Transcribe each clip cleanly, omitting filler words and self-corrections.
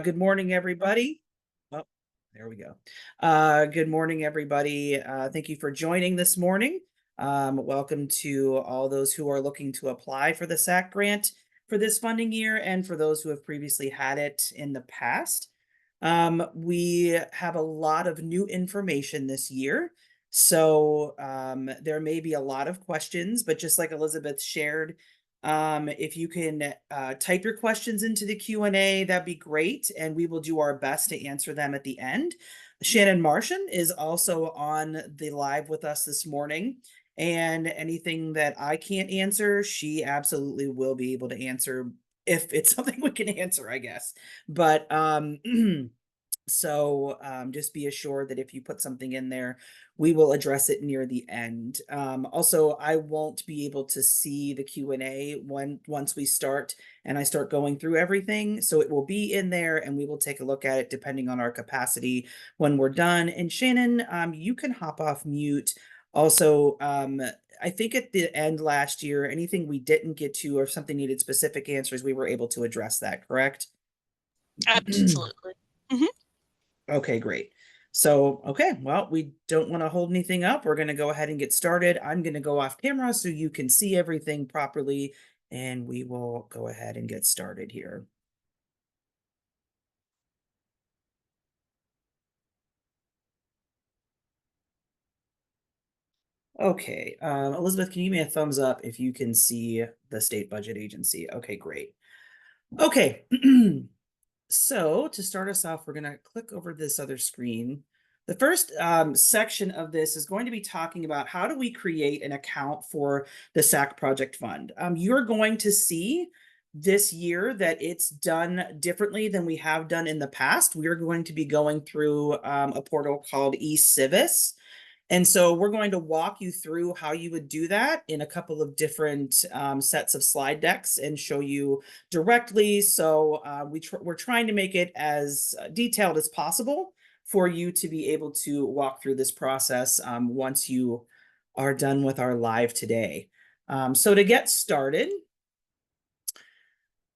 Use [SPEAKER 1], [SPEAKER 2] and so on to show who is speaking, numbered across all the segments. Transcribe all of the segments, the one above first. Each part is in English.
[SPEAKER 1] Good morning, everybody. Oh, there we go. Good morning, everybody. Thank you for joining this morning. Welcome to all those who are looking to apply for the SACC grant for this funding year and for those who have previously had it in the past. We have a lot of new information this year. So there may be a lot of questions, but just like Elizabeth shared, if you can type your questions into the Q&A, that'd be great, and we will do our best to answer them at the end. Shannon Martian is also on the live with us this morning, and anything that I can't answer, she absolutely will be able to answer if it's something we can answer, I guess. But so just be assured that if you put something in there, we will address it near the end. Also, I won't be able to see the Q&A once we start and I start going through everything. So it will be in there and we will take a look at it depending on our capacity when we're done. And Shannon, you can hop off mute. Also, I think at the end last year, anything we didn't get to or if something needed specific answers, we were able to address that, correct?
[SPEAKER 2] Absolutely.
[SPEAKER 1] Okay, great. So, okay, well, we don't want to hold anything up. We're going to go ahead and get started. I'm going to go off camera so you can see everything properly, and we will go ahead and get started here. Okay, Elizabeth, can you give me a thumbs up if you can see the state budget agency? Okay, great. Okay, so to start us off, we're going to click over this other screen. The first section of this is going to be talking about how do we create an account for the SACC Project Fund. You're going to see this year that it's done differently than we have done in the past. We are going to be going through a portal called eCivis. And so we're going to walk you through how you would do that in a couple of different sets of slide decks and show you directly. So we're trying to make it as detailed as possible for you to be able to walk through this process once you are done with our live today. So to get started,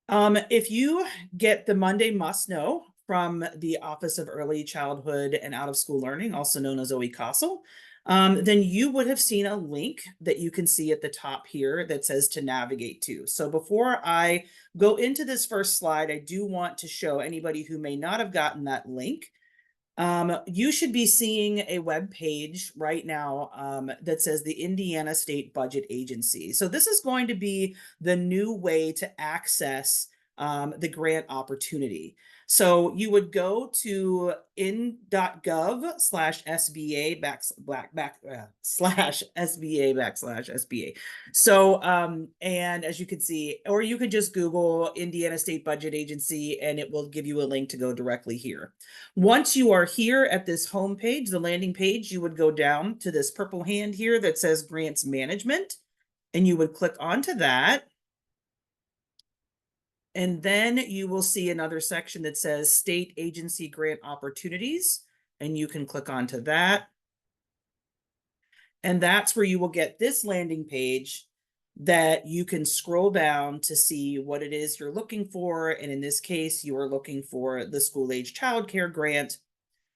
[SPEAKER 1] if you get the Monday Must Know from the Office of Early Childhood and Out of School Learning, also known as OECASL, then you would have seen a link that you can see at the top here that says to navigate to. So before I go into this first slide, I do want to show anybody who may not have gotten that link. You should be seeing a web page right now that says the Indiana State Budget Agency. So this is going to be the new way to access the grant opportunity. So you would go to in.gov/SBA/SBA. So, and as you can see, or you could just Google Indiana State Budget Agency and it will give you a link to go directly here. Once you are here at this home page, the landing page, you would go down to this purple hand here that says Grants Management, and you would click onto that. And then you will see another section that says State Agency Grant Opportunities, and you can click onto that. And that's where you will get this landing page that you can scroll down to see what it is you're looking for. And in this case, you are looking for the school-age childcare grant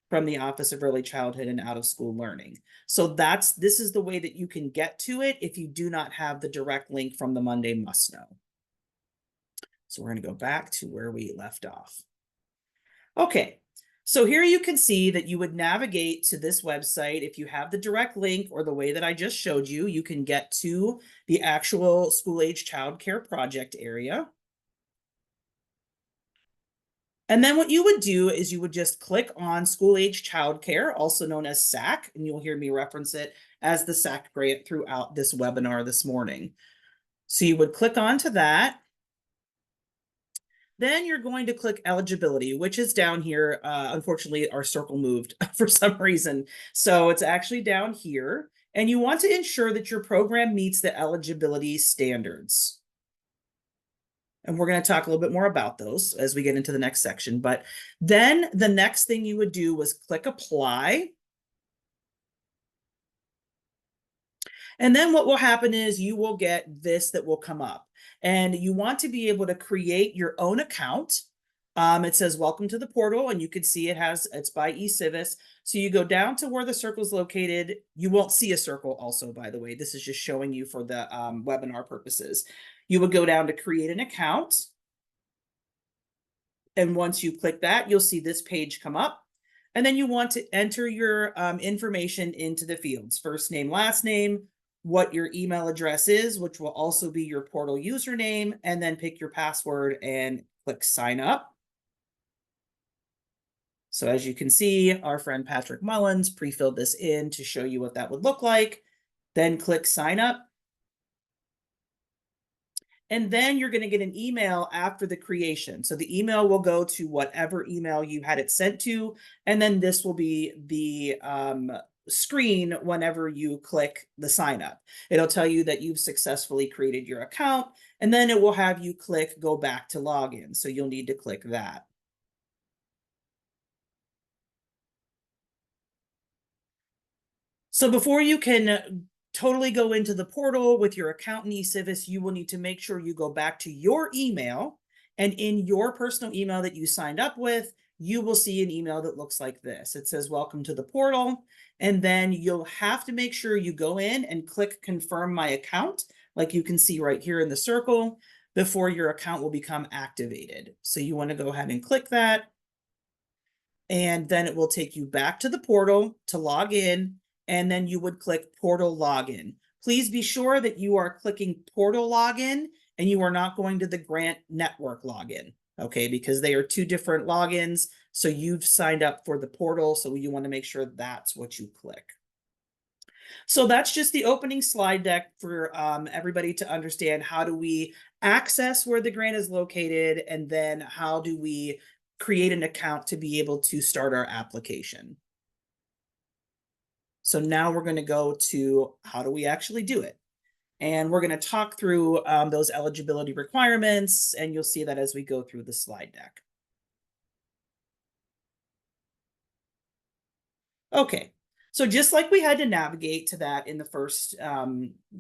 [SPEAKER 1] from the Office of Early Childhood and Out of School Learning. So this is the way that you can get to it if you do not have the direct link from the Monday Must Know. So we're going to go back to where we left off. Okay, so here you can see that you would navigate to this website. If you have the direct link or the way that I just showed you, you can get to the actual school-age childcare project area. And then what you would do is you would just click on school-age childcare, also known as SACC, and you'll hear me reference it as the SACC grant throughout this webinar this morning. So you would click onto that. Then you're going to click eligibility, which is down here. Unfortunately, our circle moved for some reason. So it's actually down here. And you want to ensure that your program meets the eligibility standards. And we're going to talk a little bit more about those as we get into the next section. But then the next thing you would do was click apply. And then what will happen is you will get this that will come up. And you want to be able to create your own account. It says welcome to the portal, and you can see it's by eCivis. So you go down to where the circle is located. You won't see a circle also, by the way. This is just showing you for the webinar purposes. You would go down to create an account. And once you click that, you'll see this page come up. And then you want to enter your information into the fields, first name, last name, what your email address is, which will also be your portal username, and then pick your password and click sign up. So as you can see, our friend Patrick Mullins pre-filled this in to show you what that would look like. Then click sign up. And then you're going to get an email after the creation. So the email will go to whatever email you had it sent to. And then this will be the screen whenever you click the sign up. It'll tell you that you've successfully created your account. And then it will have you click go back to login. So you'll need to click that. So before you can totally go into the portal with your account in eCivis, you will need to make sure you go back to your email, and in your personal email that you signed up with, you will see an email that looks like this. It says, welcome to the portal. And then you'll have to make sure you go in and click confirm my account, like you can see right here in the circle, before your account will become activated. So you want to go ahead and click that. And then it will take you back to the portal to log in. And then you would click portal login. Please be sure that you are clicking portal login and you are not going to the grant network login, okay? Because they are two different logins. So you've signed up for the portal, so you want to make sure that's what you click. So that's just the opening slide deck for everybody to understand how do we access where the grant is located, and then how do we create an account to be able to start our application. So now we're going to go to how do we actually do it? And we're going to talk through those eligibility requirements, and you'll see that as we go through the slide deck. Okay, so just like we had to navigate to that in the first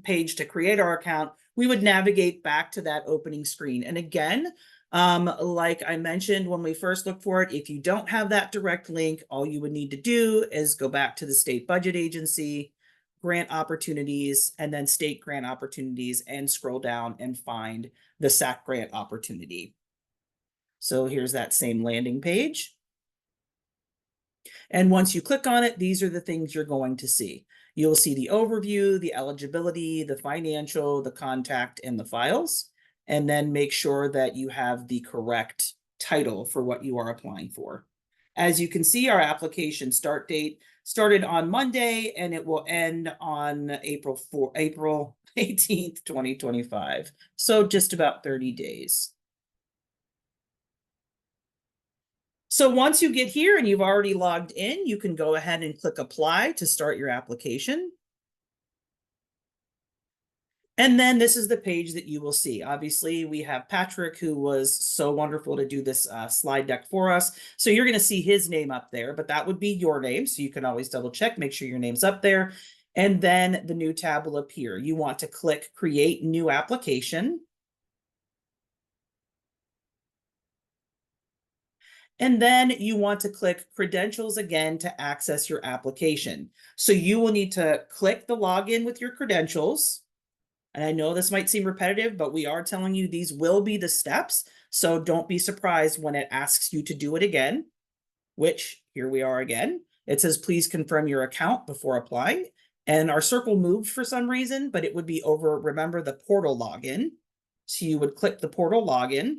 [SPEAKER 1] page to create our account, we would navigate back to that opening screen. And again, like I mentioned when we first looked for it, if you don't have that direct link, all you would need to do is go back to the state budget agency, grant opportunities, and then state grant opportunities, and scroll down and find the SACC grant opportunity. So here's that same landing page. And once you click on it, these are the things you're going to see. You'll see the overview, the eligibility, the financial, the contact, and the files. And then make sure that you have the correct title for what you are applying for. As you can see, our application start date started on Monday, and it will end on April 18th, 2025. So just about 30 days. So once you get here and you've already logged in, you can go ahead and click apply to start your application. And then this is the page that you will see. Obviously, we have Patrick, who was so wonderful to do this slide deck for us. So you're going to see his name up there, but that would be your name. So you can always double check, make sure your name's up there. And then the new tab will appear. You want to click create new application. And then you want to click credentials again to access your application. So you will need to click the login with your credentials. And I know this might seem repetitive, but we are telling you these will be the steps. So don't be surprised when it asks you to do it again, which here we are again. It says, please confirm your account before applying. And our circle moved for some reason, but it would be over, remember, the portal login. So you would click the portal login.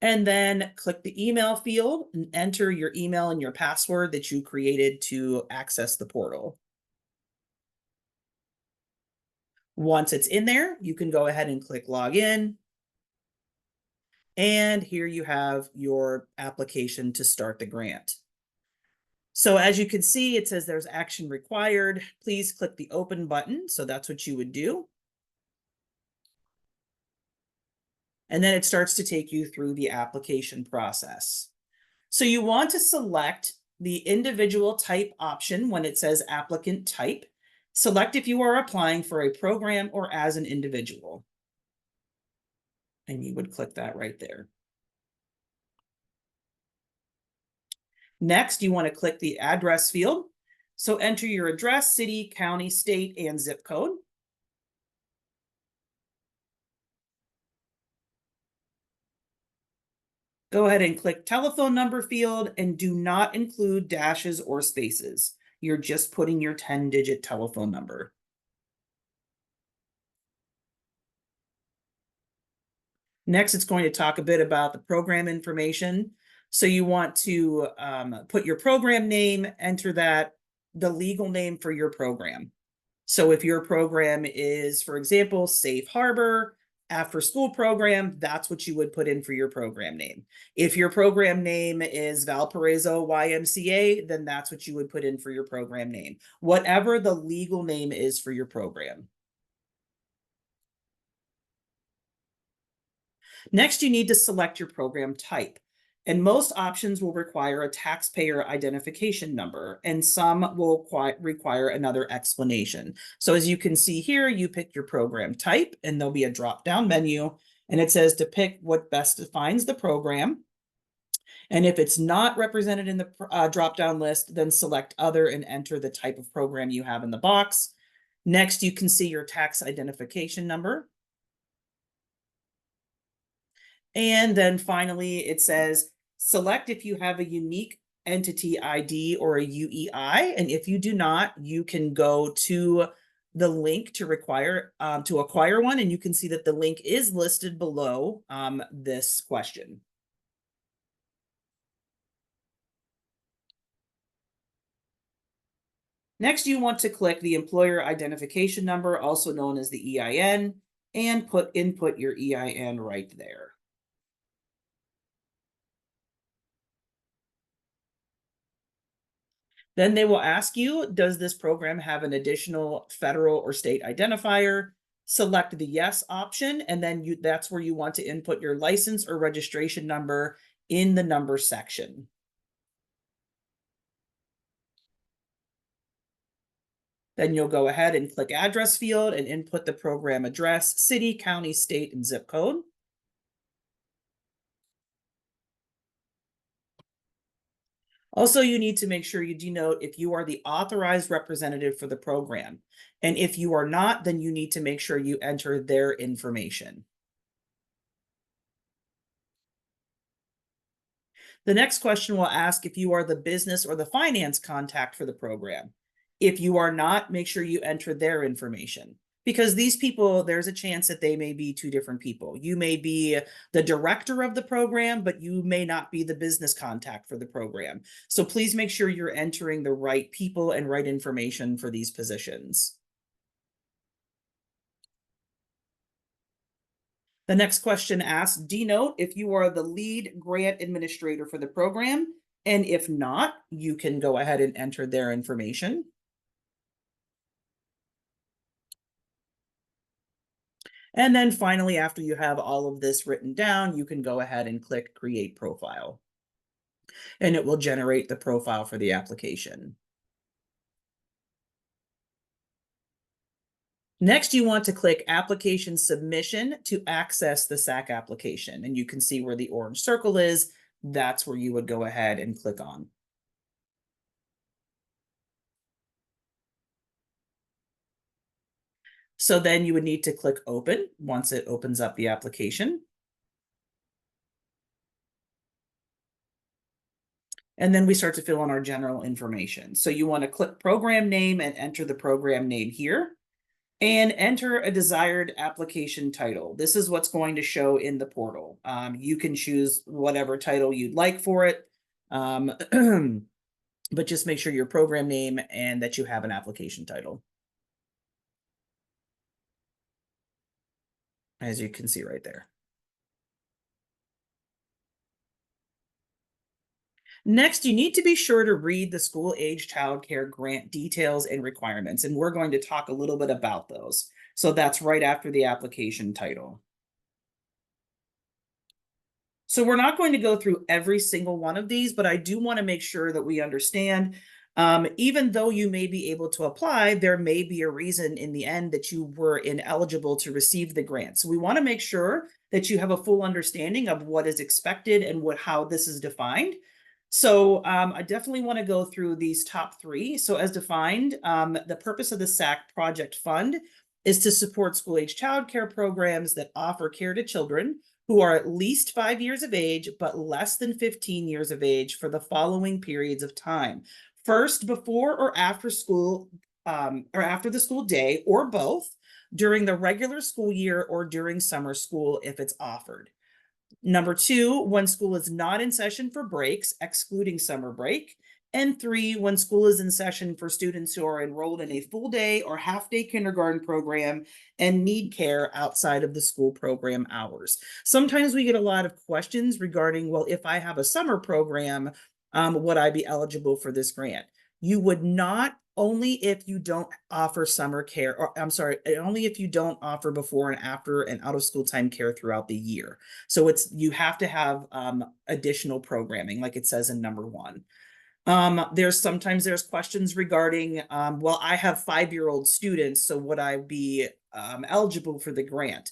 [SPEAKER 1] And then click the email field and enter your email and your password that you created to access the portal. Once it's in there, you can go ahead and click login. And here you have your application to start the grant. So as you can see, it says there's action required. Please click the open button. So that's what you would do. And then it starts to take you through the application process. So you want to select the individual type option when it says applicant type. Select if you are applying for a program or as an individual. And you would click that right there. Next, you want to click the address field. So enter your address, city, county, state, and zip code. Go ahead and click telephone number field and do not include dashes or spaces. You're just putting your 10-digit telephone number. Next, it's going to talk a bit about the program information. So you want to put your program name, enter that, the legal name for your program. So if your program is, for example, Safe Harbor after school program, that's what you would put in for your program name. If your program name is Valparaiso YMCA, then that's what you would put in for your program name. Whatever the legal name is for your program. Next, you need to select your program type. And most options will require a taxpayer identification number, and some will require another explanation. So as you can see here, you pick your program type, and there'll be a drop-down menu, and it says to pick what best defines the program. And if it's not represented in the drop-down list, then select other and enter the type of program you have in the box. Next, you can see your tax identification number. And then finally, it says, select if you have a unique entity ID or a UEI. And if you do not, you can go to the link to acquire one. And you can see that the link is listed below this question. Next, you want to click the employer identification number, also known as the EIN, and input your EIN right there. Then they will ask you, does this program have an additional federal or state identifier? Select the yes option, and then that's where you want to input your license or registration number in the number section. Then you'll go ahead and click address field and input the program address, city, county, state, and zip code. Also, you need to make sure you denote if you are the authorized representative for the program. And if you are not, then you need to make sure you enter their information. The next question will ask if you are the business or the finance contact for the program. If you are not, make sure you enter their information. Because these people, there's a chance that they may be two different people. You may be the director of the program, but you may not be the business contact for the program. So please make sure you're entering the right people and right information for these positions. The next question asks, denote if you are the lead grant administrator for the program. And if not, you can go ahead and enter their information. And then finally, after you have all of this written down, you can go ahead and click Create Profile. And it will generate the profile for the application. Next, you want to click Application Submission to access the SACC application. And you can see where the orange circle is. That's where you would go ahead and click on. So then you would need to click Open once it opens up the application. And then we start to fill in our general information. So you want to click Program Name and enter the program name here. And enter a desired application title. This is what's going to show in the portal. You can choose whatever title you'd like for it, but just make sure your program name and that you have an application title. As you can see right there. Next, you need to be sure to read the school age childcare grant details and requirements, and we're going to talk a little bit about those. So that's right after the application title. So we're not going to go through every single one of these, but I do want to make sure that we understand Even though you may be able to apply, there may be a reason in the end that you were ineligible to receive the grant. So we want to make sure that you have a full understanding of what is expected and how this is defined. So I definitely want to go through these top three. So as defined, the purpose of the SACC project fund is to support school-age childcare programs that offer care to children who are at least 5 years of age, but less than 15 years of age for the following periods of time. First, before or after school, or after the school day, or both, during the regular school year or during summer school if it's offered. Number two, when school is not in session for breaks, excluding summer break. And three, when school is in session for students who are enrolled in a full day or half day kindergarten program and need care outside of the school program hours. Sometimes we get a lot of questions regarding, well, if I have a summer program, would I be eligible for this grant? You would not, only if you don't offer summer care, or I'm sorry, only if you don't offer before and after and out of school time care throughout the year. So you have to have additional programming, like it says in number one. Sometimes there's questions regarding, well, I have 5-year-old students, so would I be eligible for the grant?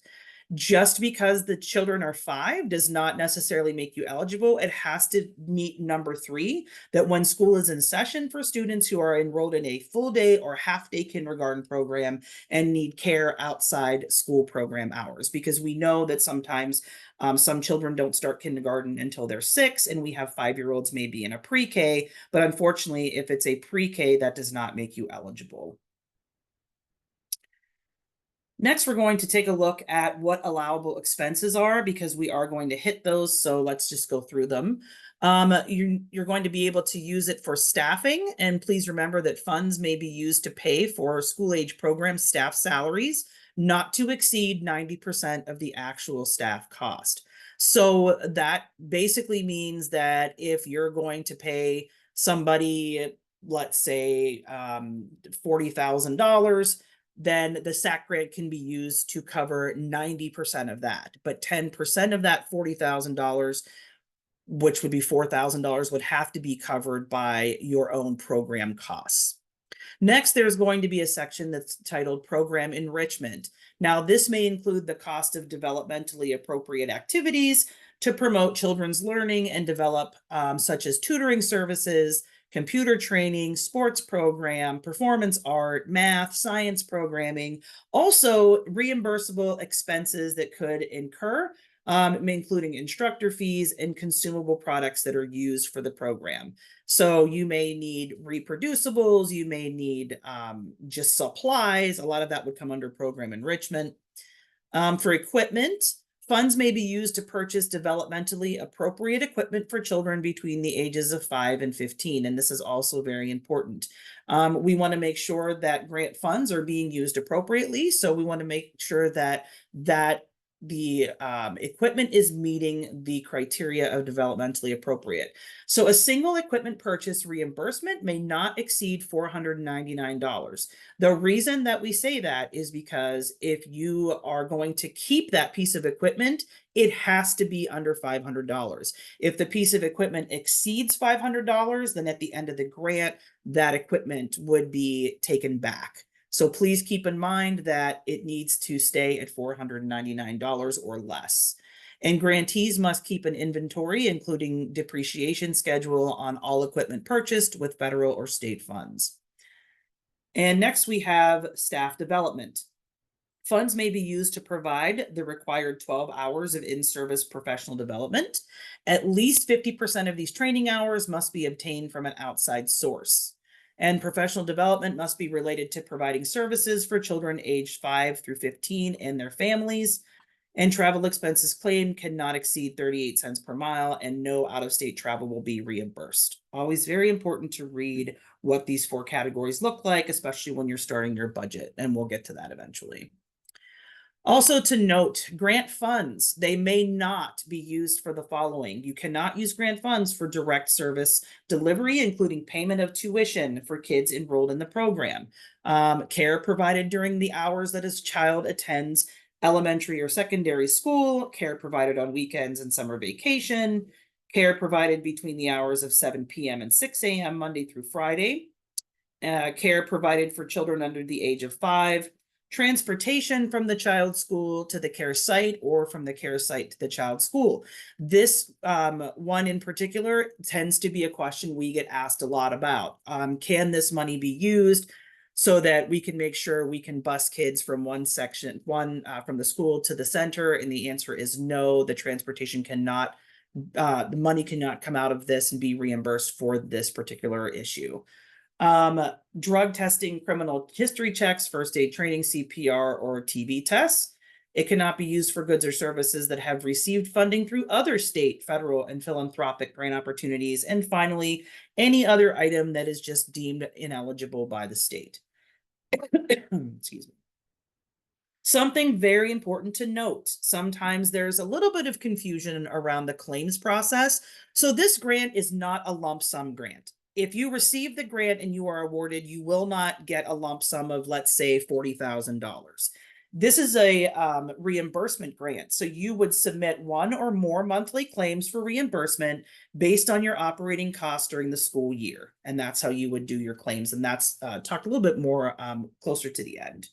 [SPEAKER 1] Just because the children are 5 does not necessarily make you eligible. It has to meet number 3, that when school is in session for students who are enrolled in a full day or half day kindergarten program and need care outside school program hours. Because we know that sometimes some children don't start kindergarten until they're 6, and we have 5-year-olds maybe in a pre-K, but unfortunately, if it's a pre-K, that does not make you eligible. Next, we're going to take a look at what allowable expenses are, because we are going to hit those. So let's just go through them. You're going to be able to use it for staffing. And please remember that funds may be used to pay for school age program staff salaries, not to exceed 90% of the actual staff cost. So that basically means that if you're going to pay somebody, let's say $40,000, then the SACC grant can be used to cover 90% of that. But 10% of that $40,000, which would be $4,000, would have to be covered by your own program costs. Next, there's going to be a section that's titled Program Enrichment. Now, this may include the cost of developmentally appropriate activities to promote children's learning and develop, such as tutoring services, computer training, sports program, performance art, math, science programming, also reimbursable expenses that could incur, including instructor fees and consumable products that are used for the program. So you may need reproducibles, you may need just supplies. A lot of that would come under program enrichment. For equipment, funds may be used to purchase developmentally appropriate equipment for children between the ages of 5 and 15, and this is also very important. We want to make sure that grant funds are being used appropriately, so we want to make sure that the equipment is meeting the criteria of developmentally appropriate. So a single equipment purchase reimbursement may not exceed $499. The reason that we say that is because if you are going to keep that piece of equipment, it has to be under $500. If the piece of equipment exceeds $500, then at the end of the grant, that equipment would be taken back. So please keep in mind that it needs to stay at $499 or less. And grantees must keep an inventory, including depreciation schedule, on all equipment purchased with federal or state funds. And next we have staff development. Funds may be used to provide the required 12 hours of in-service professional development. At least 50% of these training hours must be obtained from an outside source. And professional development must be related to providing services for children aged 5 through 15 and their families. And travel expenses claimed cannot exceed 38 cents per mile, and no out-of-state travel will be reimbursed. Always very important to read what these 4 categories look like, especially when you're starting your budget, and we'll get to that eventually. Also to note, grant funds, they may not be used for the following. You cannot use grant funds for direct service delivery, including payment of tuition for kids enrolled in the program, care provided during the hours that a child attends elementary or secondary school, care provided on weekends and summer vacation, Care provided between the hours of 7 p.m. and 6 a.m. Monday through Friday. Care provided for children under the age of 5. Transportation from the child's school to the care site or from the care site to the child's school. This one in particular tends to be a question we get asked a lot about. Can this money be used so that we can make sure we can bus kids from one section, from the school to the center? And the answer is no, the transportation cannot, the money cannot come out of this and be reimbursed for this particular issue. Drug testing, criminal history checks, first aid training, CPR, or TB tests. It cannot be used for goods or services that have received funding through other state, federal, and philanthropic grant opportunities. And finally, any other item that is just deemed ineligible by the state. Excuse me. Something very important to note, sometimes there's a little bit of confusion around the claims process. So this grant is not a lump sum grant. If you receive the grant and you are awarded, you will not get a lump sum of, let's say, $40,000. This is a reimbursement grant. So you would submit one or more monthly claims for reimbursement based on your operating costs during the school year. And that's how you would do your claims. And that's talked a little bit more closer to the end.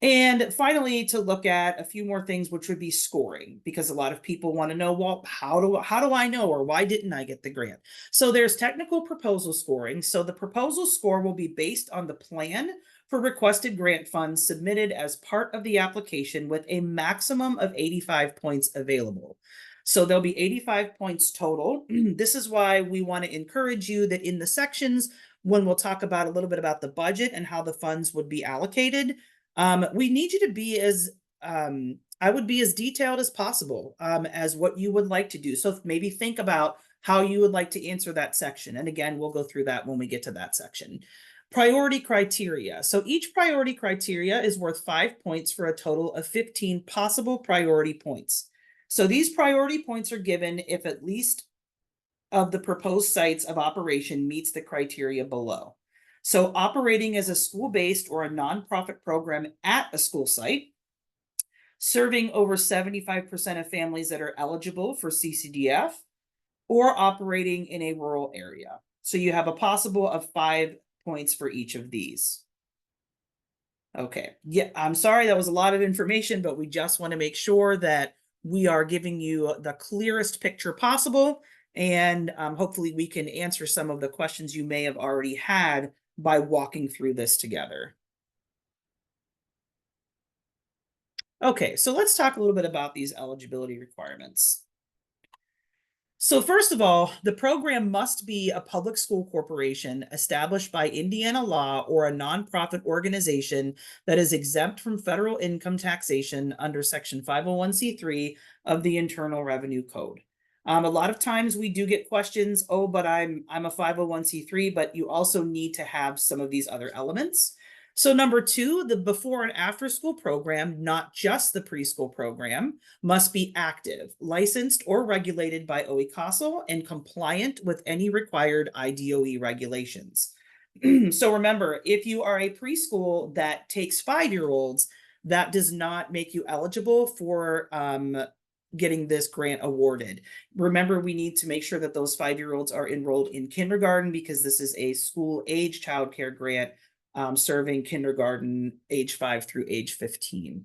[SPEAKER 1] And finally, to look at a few more things, which would be scoring, because a lot of people want to know, well, how do I know, or why didn't I get the grant? So there's technical proposal scoring. So the proposal score will be based on the plan for requested grant funds submitted as part of the application with a maximum of 85 points available. So there'll be 85 points total. This is why we want to encourage you that in the sections, when we'll talk about a little bit about the budget and how the funds would be allocated, we need you to be as, I would be as detailed as possible as what you would like to do. So maybe think about how you would like to answer that section. And again, we'll go through that when we get to that section. Priority criteria. So each priority criteria is worth 5 points for a total of 15 possible priority points. So these priority points are given if at least of the proposed sites of operation meets the criteria below. So operating as a school-based or a nonprofit program at a school site, serving over 75% of families that are eligible for CCDF, or operating in a rural area. So you have a possible of 5 points for each of these. Okay, yeah, I'm sorry, that was a lot of information, but we just want to make sure that we are giving you the clearest picture possible. And hopefully we can answer some of the questions you may have already had by walking through this together. Okay, so let's talk a little bit about these eligibility requirements. So first of all, the program must be a public school corporation established by Indiana law or a nonprofit organization that is exempt from federal income taxation under Section 501c3 of the Internal Revenue Code. A lot of times we do get questions, oh, but I'm a 501c3, but you also need to have some of these other elements. So number 2, the before and after school program, not just the preschool program, must be active, licensed or regulated by OECASL and compliant with any required IDOE regulations. So remember, if you are a preschool that takes 5-year-olds, that does not make you eligible for getting this grant awarded. Remember, we need to make sure that those 5-year-olds are enrolled in kindergarten because this is a school age childcare grant serving kindergarten age 5 through age 15.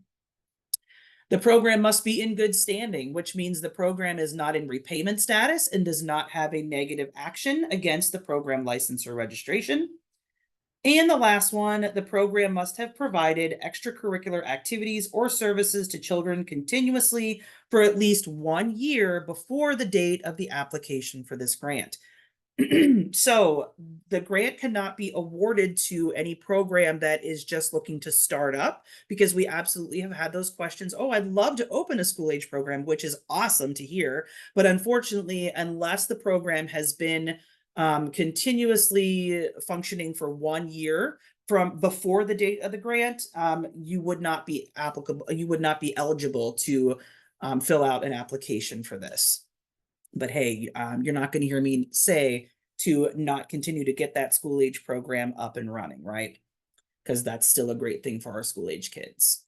[SPEAKER 1] The program must be in good standing, which means the program is not in repayment status and does not have a negative action against the program license or registration. And the last one, the program must have provided extracurricular activities or services to children continuously for at least 1 year before the date of the application for this grant. So the grant cannot be awarded to any program that is just looking to start up, because we absolutely have had those questions. Oh, I'd love to open a school age program, which is awesome to hear. But unfortunately, unless the program has been continuously functioning for 1 year from before the date of the grant, you would not be applicable. You would not be eligible to fill out an application for this. But hey, you're not going to hear me say to not continue to get that school age program up and running, right? Because that's still a great thing for our school age kids.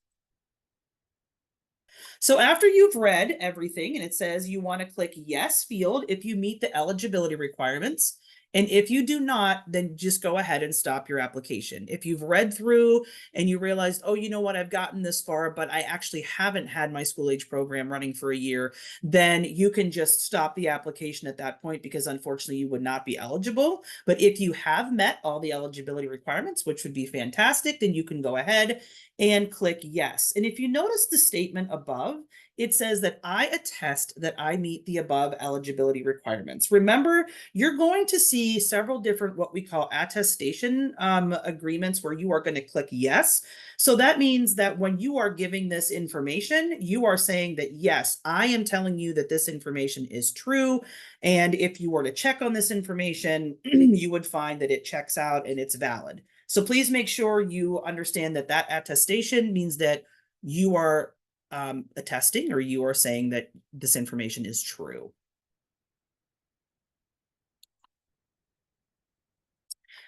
[SPEAKER 1] So after you've read everything and it says you want to click yes field if you meet the eligibility requirements. And if you do not, then just go ahead and stop your application. If you've read through and you realized, oh, you know what, I've gotten this far, but I actually haven't had my school age program running for a year, then you can just stop the application at that point because unfortunately you would not be eligible. But if you have met all the eligibility requirements, which would be fantastic, then you can go ahead and click yes. And if you notice the statement above, it says that I attest that I meet the above eligibility requirements. Remember, you're going to see several different what we call attestation agreements where you are going to click yes. So that means that when you are giving this information, you are saying that, yes, I am telling you that this information is true. And if you were to check on this information, you would find that it checks out and it's valid. So please make sure you understand that that attestation means that you are attesting or you are saying that this information is true.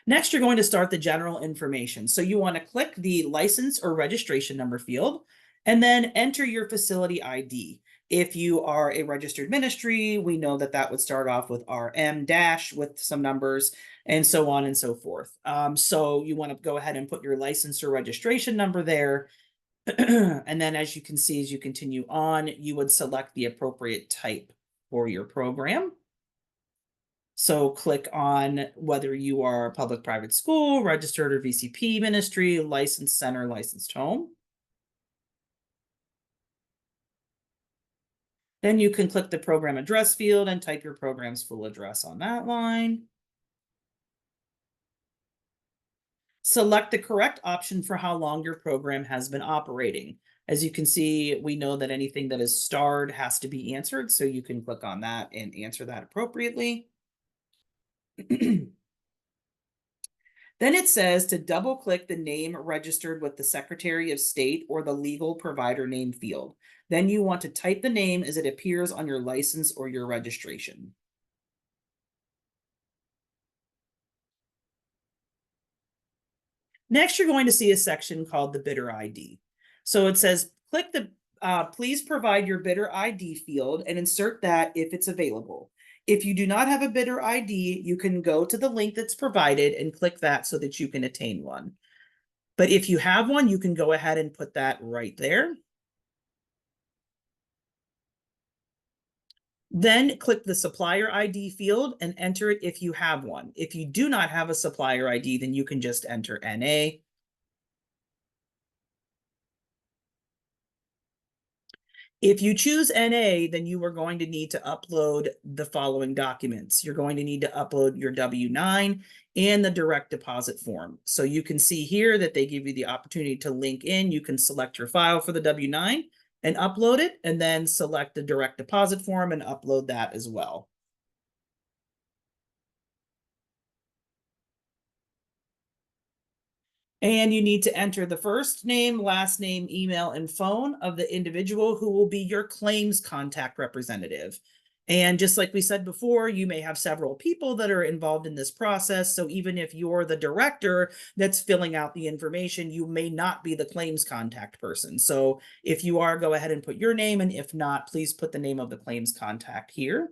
[SPEAKER 1] Next, you're going to start the general information. So you want to click the license or registration number field and then enter your facility ID. If you are a registered ministry, we know that that would start off with RM dash with some numbers and so on and so forth. So you want to go ahead and put your license or registration number there. And then as you can see, as you continue on, you would select the appropriate type for your program. So click on whether you are a public-private school, registered or VCP ministry, licensed center, licensed home. Then you can click the program address field and type your program's full address on that line. Select the correct option for how long your program has been operating. As you can see, we know that anything that is starred has to be answered, so you can click on that and answer that appropriately. Then it says to double click the name registered with the Secretary of State or the legal provider name field. Then you want to type the name as it appears on your license or your registration. Next, you're going to see a section called the bidder ID. So it says click the please provide your bidder ID field and insert that if it's available. If you do not have a bidder ID, you can go to the link that's provided and click that so that you can attain one. But if you have one, you can go ahead and put that right there. Then click the supplier ID field and enter it if you have one. If you do not have a supplier ID, then you can just enter NA. If you choose NA, then you are going to need to upload the following documents. You're going to need to upload your W-9 and the direct deposit form. So you can see here that they give you the opportunity to link in. You can select your file for the W-9 and upload it, and then select the direct deposit form and upload that as well. And you need to enter the first name, last name, email, and phone of the individual who will be your claims contact representative. And just like we said before, you may have several people that are involved in this process. So even if you're the director that's filling out the information, you may not be the claims contact person. So if you are, go ahead and put your name. And if not, please put the name of the claims contact here.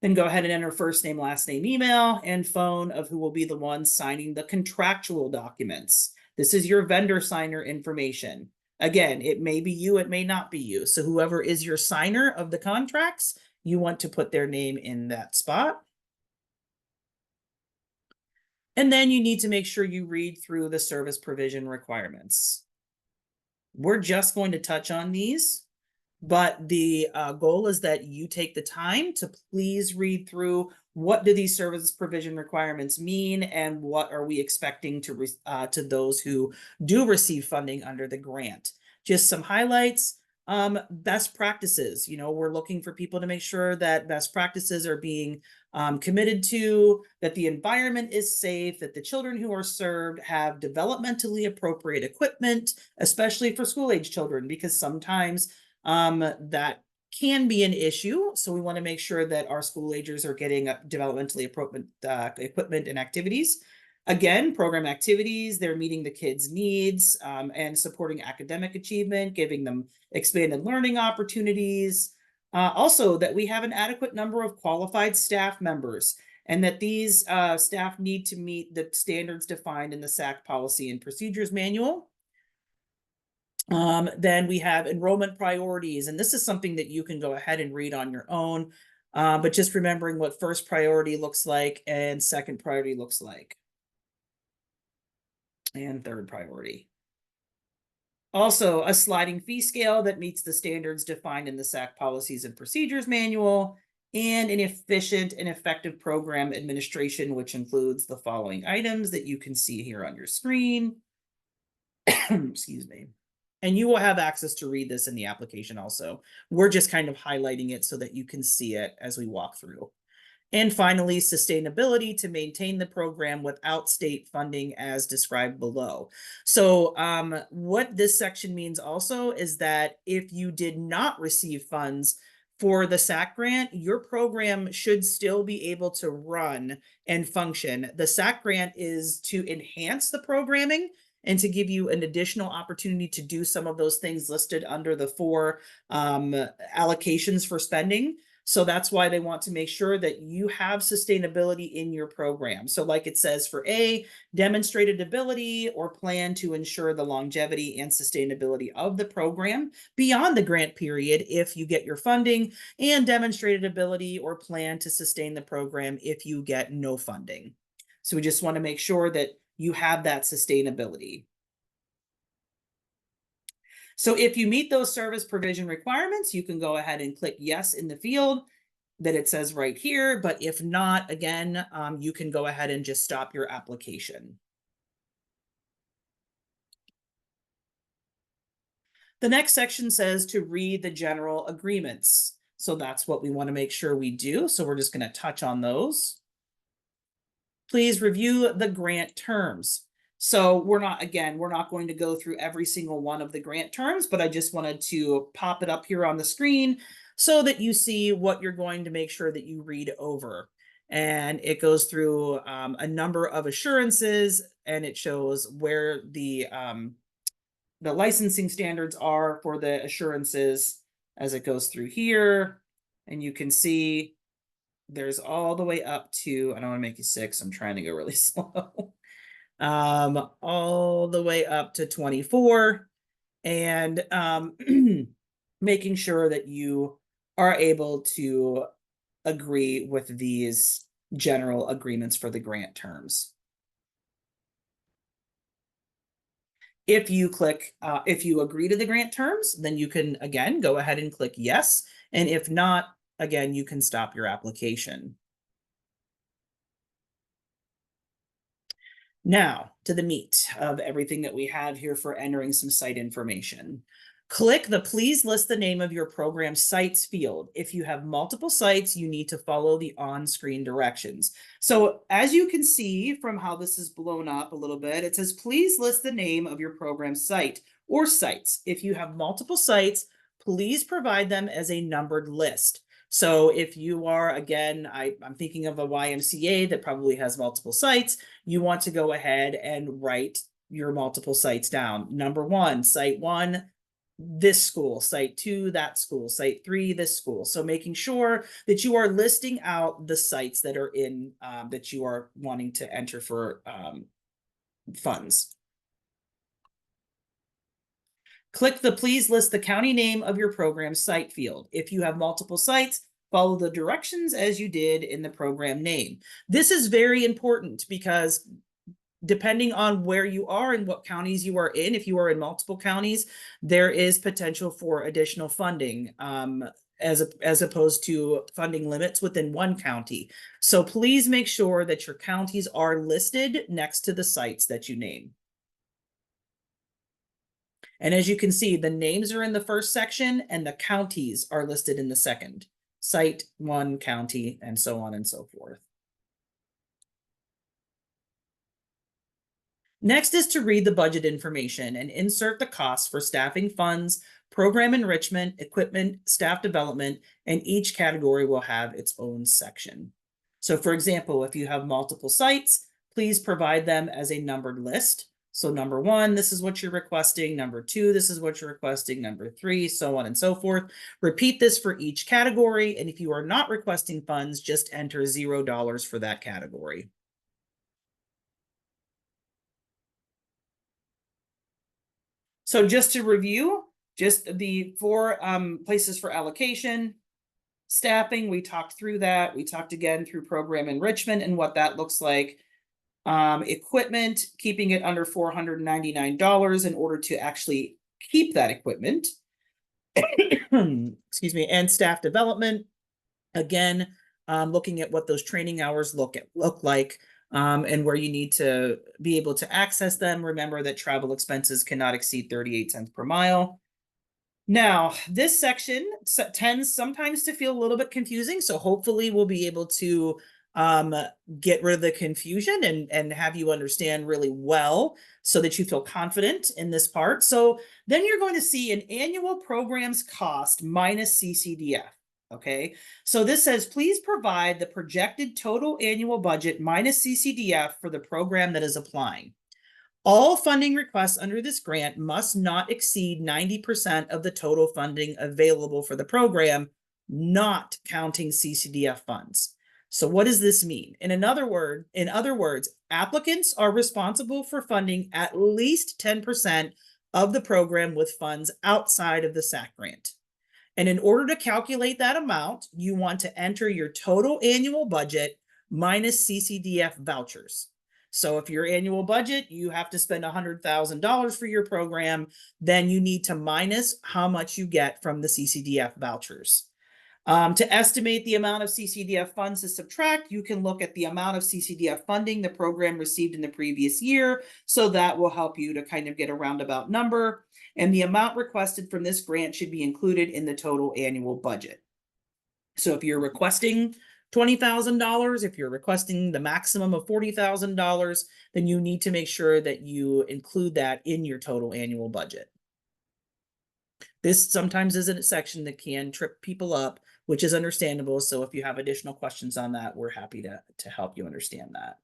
[SPEAKER 1] Then go ahead and enter first name, last name, email, and phone of who will be the one signing the contractual documents. This is your vendor signer information. Again, it may be you, it may not be you. So whoever is your signer of the contracts, you want to put their name in that spot. And then you need to make sure you read through the service provision requirements. We're just going to touch on these. But the goal is that you take the time to please read through what do these service provision requirements mean and what are we expecting to those who do receive funding under the grant. Just some highlights. Best practices. You know, we're looking for people to make sure that best practices are being committed to, that the environment is safe, that the children who are served have developmentally appropriate equipment, especially for school age children, because sometimes that can be an issue. So we want to make sure that our school agers are getting developmentally appropriate equipment and activities. Again, program activities, they're meeting the kids' needs and supporting academic achievement, giving them expanded learning opportunities. Also, that we have an adequate number of qualified staff members, and that these staff need to meet the standards defined in the SACC Policy and Procedures Manual. Then we have enrollment priorities, and this is something that you can go ahead and read on your own, but just remembering what first priority looks like and second priority looks like, and third priority. Also, a sliding fee scale that meets the standards defined in the SACC Policies and Procedures Manual, and an efficient and effective program administration, which includes the following items that you can see here on your screen. Excuse me. And you will have access to read this in the application also. We're just kind of highlighting it so that you can see it as we walk through. And finally, sustainability to maintain the program without state funding as described below. So what this section means also is that if you did not receive funds for the SACC grant, your program should still be able to run and function. The SACC grant is to enhance the programming and to give you an additional opportunity to do some of those things listed under the 4 allocations for spending. So that's why they want to make sure that you have sustainability in your program. So like it says for A, demonstrated ability or plan to ensure the longevity and sustainability of the program beyond the grant period if you get your funding, and demonstrated ability or plan to sustain the program if you get no funding. So we just want to make sure that you have that sustainability. So if you meet those service provision requirements, you can go ahead and click yes in the field that it says right here. But if not, again, you can go ahead and just stop your application. The next section says to read the general agreements. So that's what we want to make sure we do. So we're just going to touch on those. Please review the grant terms. So we're not going to go through every single one of the grant terms, but I just wanted to pop it up here on the screen so that you see what you're going to make sure that you read over. And it goes through a number of assurances, and it shows where the licensing standards are for the assurances as it goes through here. And you can see there's all the way up to, I don't want to make you sick, so I'm trying to go really slow. All the way up to 24, and making sure that you are able to agree with these general agreements for the grant terms. If you agree to the grant terms, then you can, again, go ahead and click yes. And if not, again, you can stop your application. Now, to the meat of everything that we have here for entering some site information. Click the please list the name of your program sites field. If you have multiple sites, you need to follow the on-screen directions. So as you can see from how this is blown up a little bit, it says please list the name of your program site or sites. If you have multiple sites, please provide them as a numbered list. So if you are, again, I'm thinking of a YMCA that probably has multiple sites, you want to go ahead and write your multiple sites down. Number 1, site 1, this school, site 2, that school, site 3, this school. So making sure that you are listing out the sites that are in, that you are wanting to enter for funds. Click the please list the county name of your program site field. If you have multiple sites, follow the directions as you did in the program name. This is very important because depending on where you are and what counties you are in, if you are in multiple counties, there is potential for additional funding as opposed to funding limits within one county. So please make sure that your counties are listed next to the sites that you name. And as you can see, the names are in the first section and the counties are listed in the second. Site 1, county, and so on and so forth. Next is to read the budget information and insert the costs for staffing funds, program enrichment, equipment, staff development, and each category will have its own section. So for example, if you have multiple sites, please provide them as a numbered list. So number 1, this is what you're requesting. Number 2, this is what you're requesting. Number 3, so on and so forth. Repeat this for each category. And if you are not requesting funds, just enter $0 for that category. So just to review, just the 4 places for allocation. Staffing, we talked through that. We talked again through program enrichment and what that looks like. Equipment, keeping it under $499 in order to actually keep that equipment. Excuse me. And staff development, again, looking at what those training hours look like, and where you need to be able to access them. Remember that travel expenses cannot exceed 38 cents per mile. Now, this section tends sometimes to feel a little bit confusing, so hopefully we'll be able to get rid of the confusion and have you understand really well so that you feel confident in this part. So then you're going to see an annual program's cost minus CCDF. Okay, so this says, please provide the projected total annual budget minus CCDF for the program that is applying. All funding requests under this grant must not exceed 90% of the total funding available for the program, not counting CCDF funds. So what does this mean? In other words, applicants are responsible for funding at least 10% of the program with funds outside of the SACC grant. And in order to calculate that amount, you want to enter your total annual budget minus CCDF vouchers. So if your annual budget, you have to spend $100,000 for your program, then you need to minus how much you get from the CCDF vouchers. To estimate the amount of CCDF funds to subtract, you can look at the amount of CCDF funding the program received in the previous year. So that will help you to kind of get a roundabout number. And the amount requested from this grant should be included in the total annual budget. So if you're requesting $20,000, if you're requesting the maximum of $40,000, then you need to make sure that you include that in your total annual budget. This sometimes is a section that can trip people up, which is understandable. So if you have additional questions on that, we're happy to help you understand that.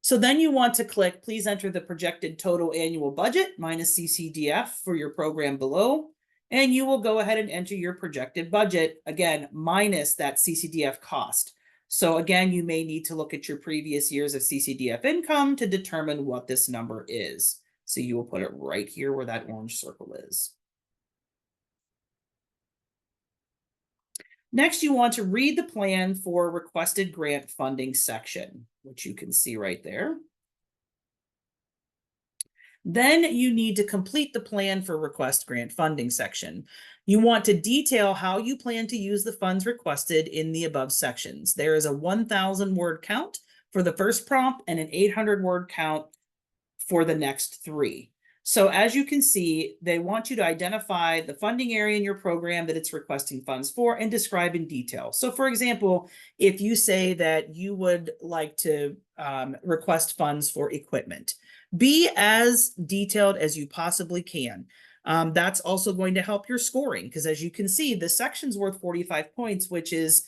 [SPEAKER 1] So then you want to click, please enter the projected total annual budget minus CCDF for your program below. And you will go ahead and enter your projected budget, again, minus that CCDF cost. So again, you may need to look at your previous years of CCDF income to determine what this number is. So you will put it right here where that orange circle is. Next, you want to read the plan for requested grant funding section, which you can see right there. Then you need to complete the plan for request grant funding section. You want to detail how you plan to use the funds requested in the above sections. There is a 1,000 word count for the first prompt and an 800 word count for the next 3. So as you can see, they want you to identify the funding area in your program that it's requesting funds for and describe in detail. So for example, if you say that you would like to request funds for equipment, be as detailed as you possibly can. That's also going to help your scoring because as you can see, the section's worth 45 points, which is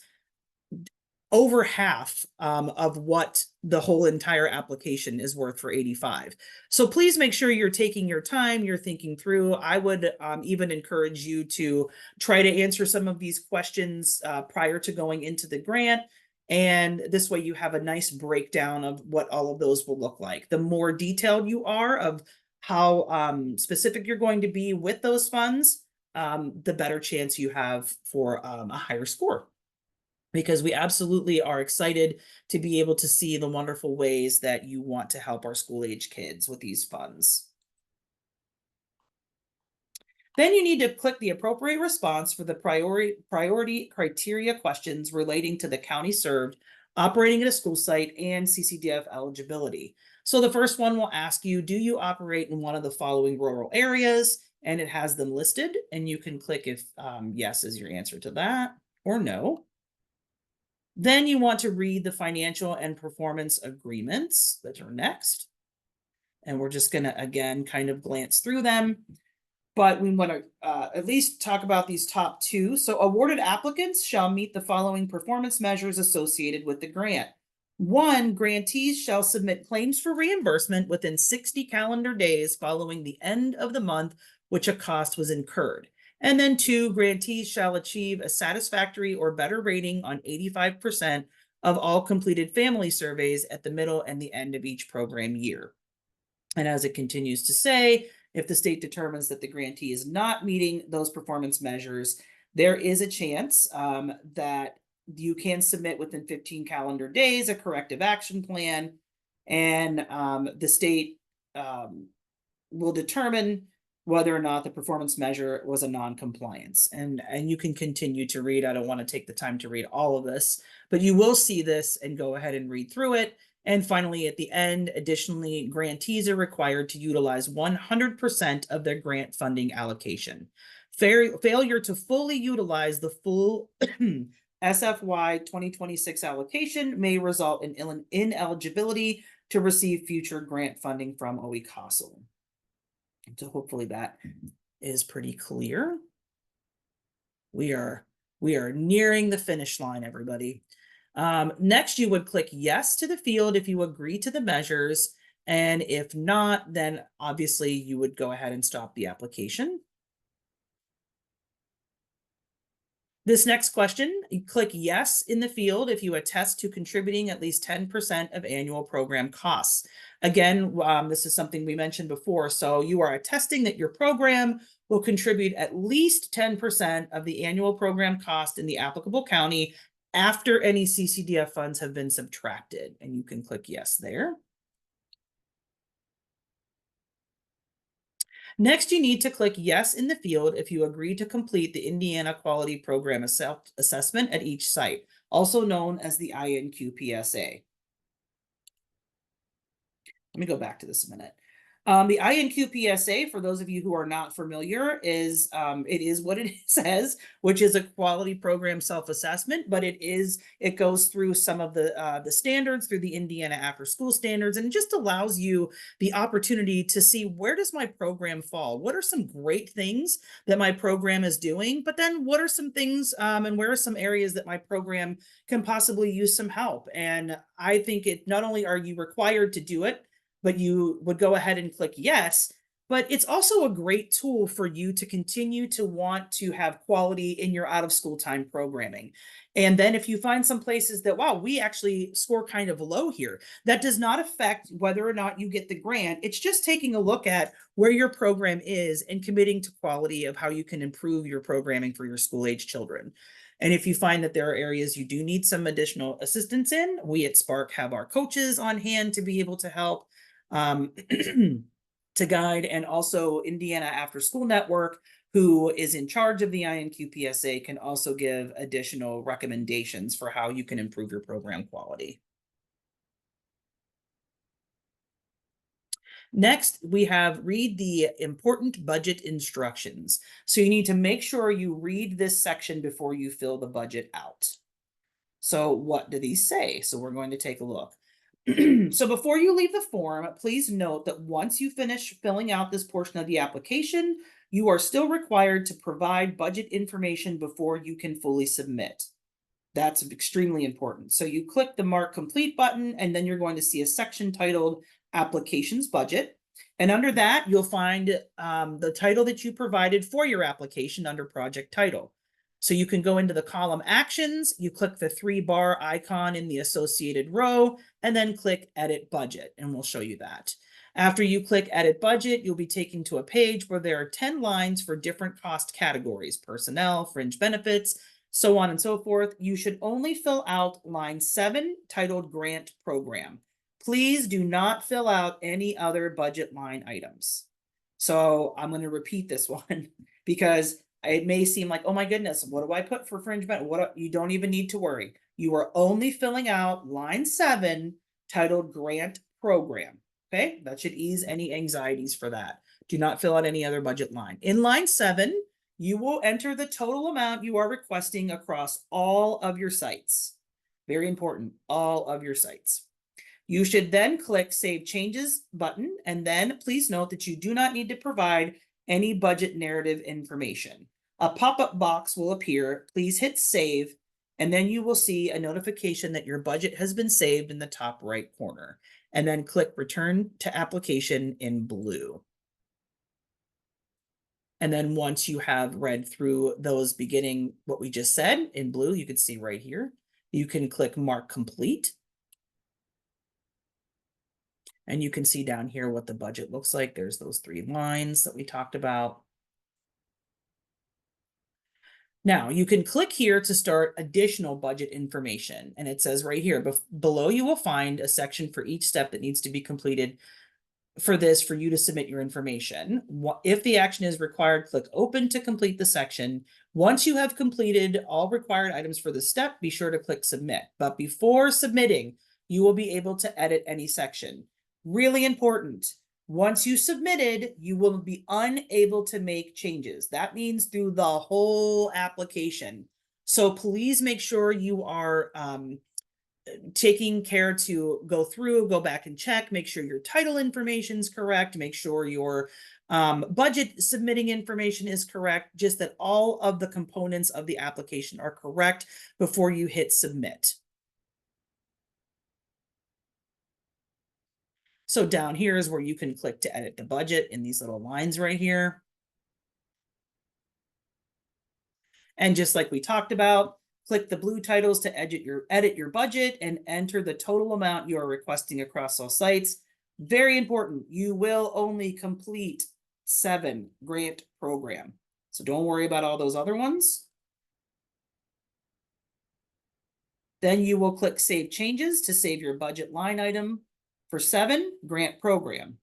[SPEAKER 1] over half of what the whole entire application is worth for 85. So please make sure you're taking your time, you're thinking through. I would even encourage you to try to answer some of these questions prior to going into the grant. And this way you have a nice breakdown of what all of those will look like. The more detailed you are of how specific you're going to be with those funds, the better chance you have for a higher score. Because we absolutely are excited to be able to see the wonderful ways that you want to help our school-age kids with these funds. Then you need to click the appropriate response for the priority criteria questions relating to the county served, operating at a school site, and CCDF eligibility. So the first one will ask you, do you operate in one of the following rural areas? And it has them listed, and you can click if yes is your answer to that, or no. Then you want to read the financial and performance agreements that are next. And we're just going to, again, kind of glance through them. but we want to at least talk about these top two. So awarded applicants shall meet the following performance measures associated with the grant. 1, grantees shall submit claims for reimbursement within 60 calendar days following the end of the month which a cost was incurred. And then 2, grantees shall achieve a satisfactory or better rating on 85% of all completed family surveys at the middle and the end of each program year. And as it continues to say, if the state determines that the grantee is not meeting those performance measures, there is a chance that you can submit within 15 calendar days a corrective action plan, and the state will determine whether or not the performance measure was a non-compliance. And you can continue to read. I don't want to take the time to read all of this, but you will see this and go ahead and read through it. And finally, at the end, additionally, grantees are required to utilize 100% of their grant funding allocation. Failure to fully utilize the full SFY 2026 allocation may result in ineligibility to receive future grant funding from OE-CASEL. So hopefully that is pretty clear. We are nearing the finish line, everybody. Next, you would click yes to the field if you agree to the measures. And if not, then obviously you would go ahead and stop the application. This next question, you click yes in the field if you attest to contributing at least 10% of annual program costs. Again, this is something we mentioned before. So you are attesting that your program will contribute at least 10% of the annual program cost in the applicable county after any CCDF funds have been subtracted. And you can click yes there. Next, you need to click yes in the field if you agree to complete the Indiana Quality Program Assessment at each site, also known as the INQPSA. Let me go back to this a minute. The INQPSA, for those of you who are not familiar, is it is what it says, which is a quality program self-assessment, but it goes through some of the standards through the Indiana After School Standards, and just allows you the opportunity to see, where does my program fall? What are some great things that my program is doing? But then what are some things and where are some areas that my program can possibly use some help? And I think it not only are you required to do it, but you would go ahead and click yes. But it's also a great tool for you to continue to want to have quality in your out of school time programming. And then if you find some places that, wow, we actually score kind of low here, that does not affect whether or not you get the grant. It's just taking a look at where your program is and committing to quality of how you can improve your programming for your school age children. And if you find that there are areas you do need some additional assistance in, we at Spark have our coaches on hand to be able to help. To guide, and also Indiana After School Network, who is in charge of the INQPSA, can also give additional recommendations for how you can improve your program quality. Next, we have read the important budget instructions. So you need to make sure you read this section before you fill the budget out. So what do these say? So we're going to take a look. So before you leave the form, please note that once you finish filling out this portion of the application, you are still required to provide budget information before you can fully submit. That's extremely important. So you click the Mark Complete button, and then you're going to see a section titled Applications Budget. And under that, you'll find the title that you provided for your application under Project Title. So you can go into the column Actions, you click the 3-bar icon in the associated row, and then click Edit Budget, and we'll show you that. After you click Edit Budget, you'll be taken to a page where there are 10 lines for different cost categories: personnel, fringe benefits, so on and so forth. You should only fill out line 7, titled Grant Program. Please do not fill out any other budget line items. So I'm going to repeat this one because it may seem like, oh my goodness, what do I put for fringe benefit? You don't even need to worry. You are only filling out line 7, titled Grant Program. Okay, that should ease any anxieties for that. Do not fill out any other budget line. In line 7, you will enter the total amount you are requesting across all of your sites. Very important, all of your sites. You should then click Save Changes button, and then please note that you do not need to provide any budget narrative information. A pop-up box will appear. Please hit save, and then you will see a notification that your budget has been saved in the top right corner. And then click return to application in blue. And then once you have read through those beginning what we just said in blue, you can see right here, you can click mark complete. And you can see down here what the budget looks like. There's those 3 lines that we talked about. Now you can click here to start additional budget information. And it says right here, below you will find a section for each step that needs to be completed for you to submit your information. If the action is required, click open to complete the section. Once you have completed all required items for the step, be sure to click submit. But before submitting, you will be able to edit any section. Really important. Once you submitted, you will be unable to make changes. That means through the whole application. So please make sure you are taking care to go through, go back and check, make sure your title information is correct, make sure your budget submitting information is correct, just that all of the components of the application are correct before you hit submit. So down here is where you can click to edit the budget in these little lines right here. And just like we talked about, click the blue titles to edit your budget and enter the total amount you are requesting across all sites. Very important, you will only complete 7 grant program. So don't worry about all those other ones. Then you will click Save Changes to save your budget line item for 7 grant program.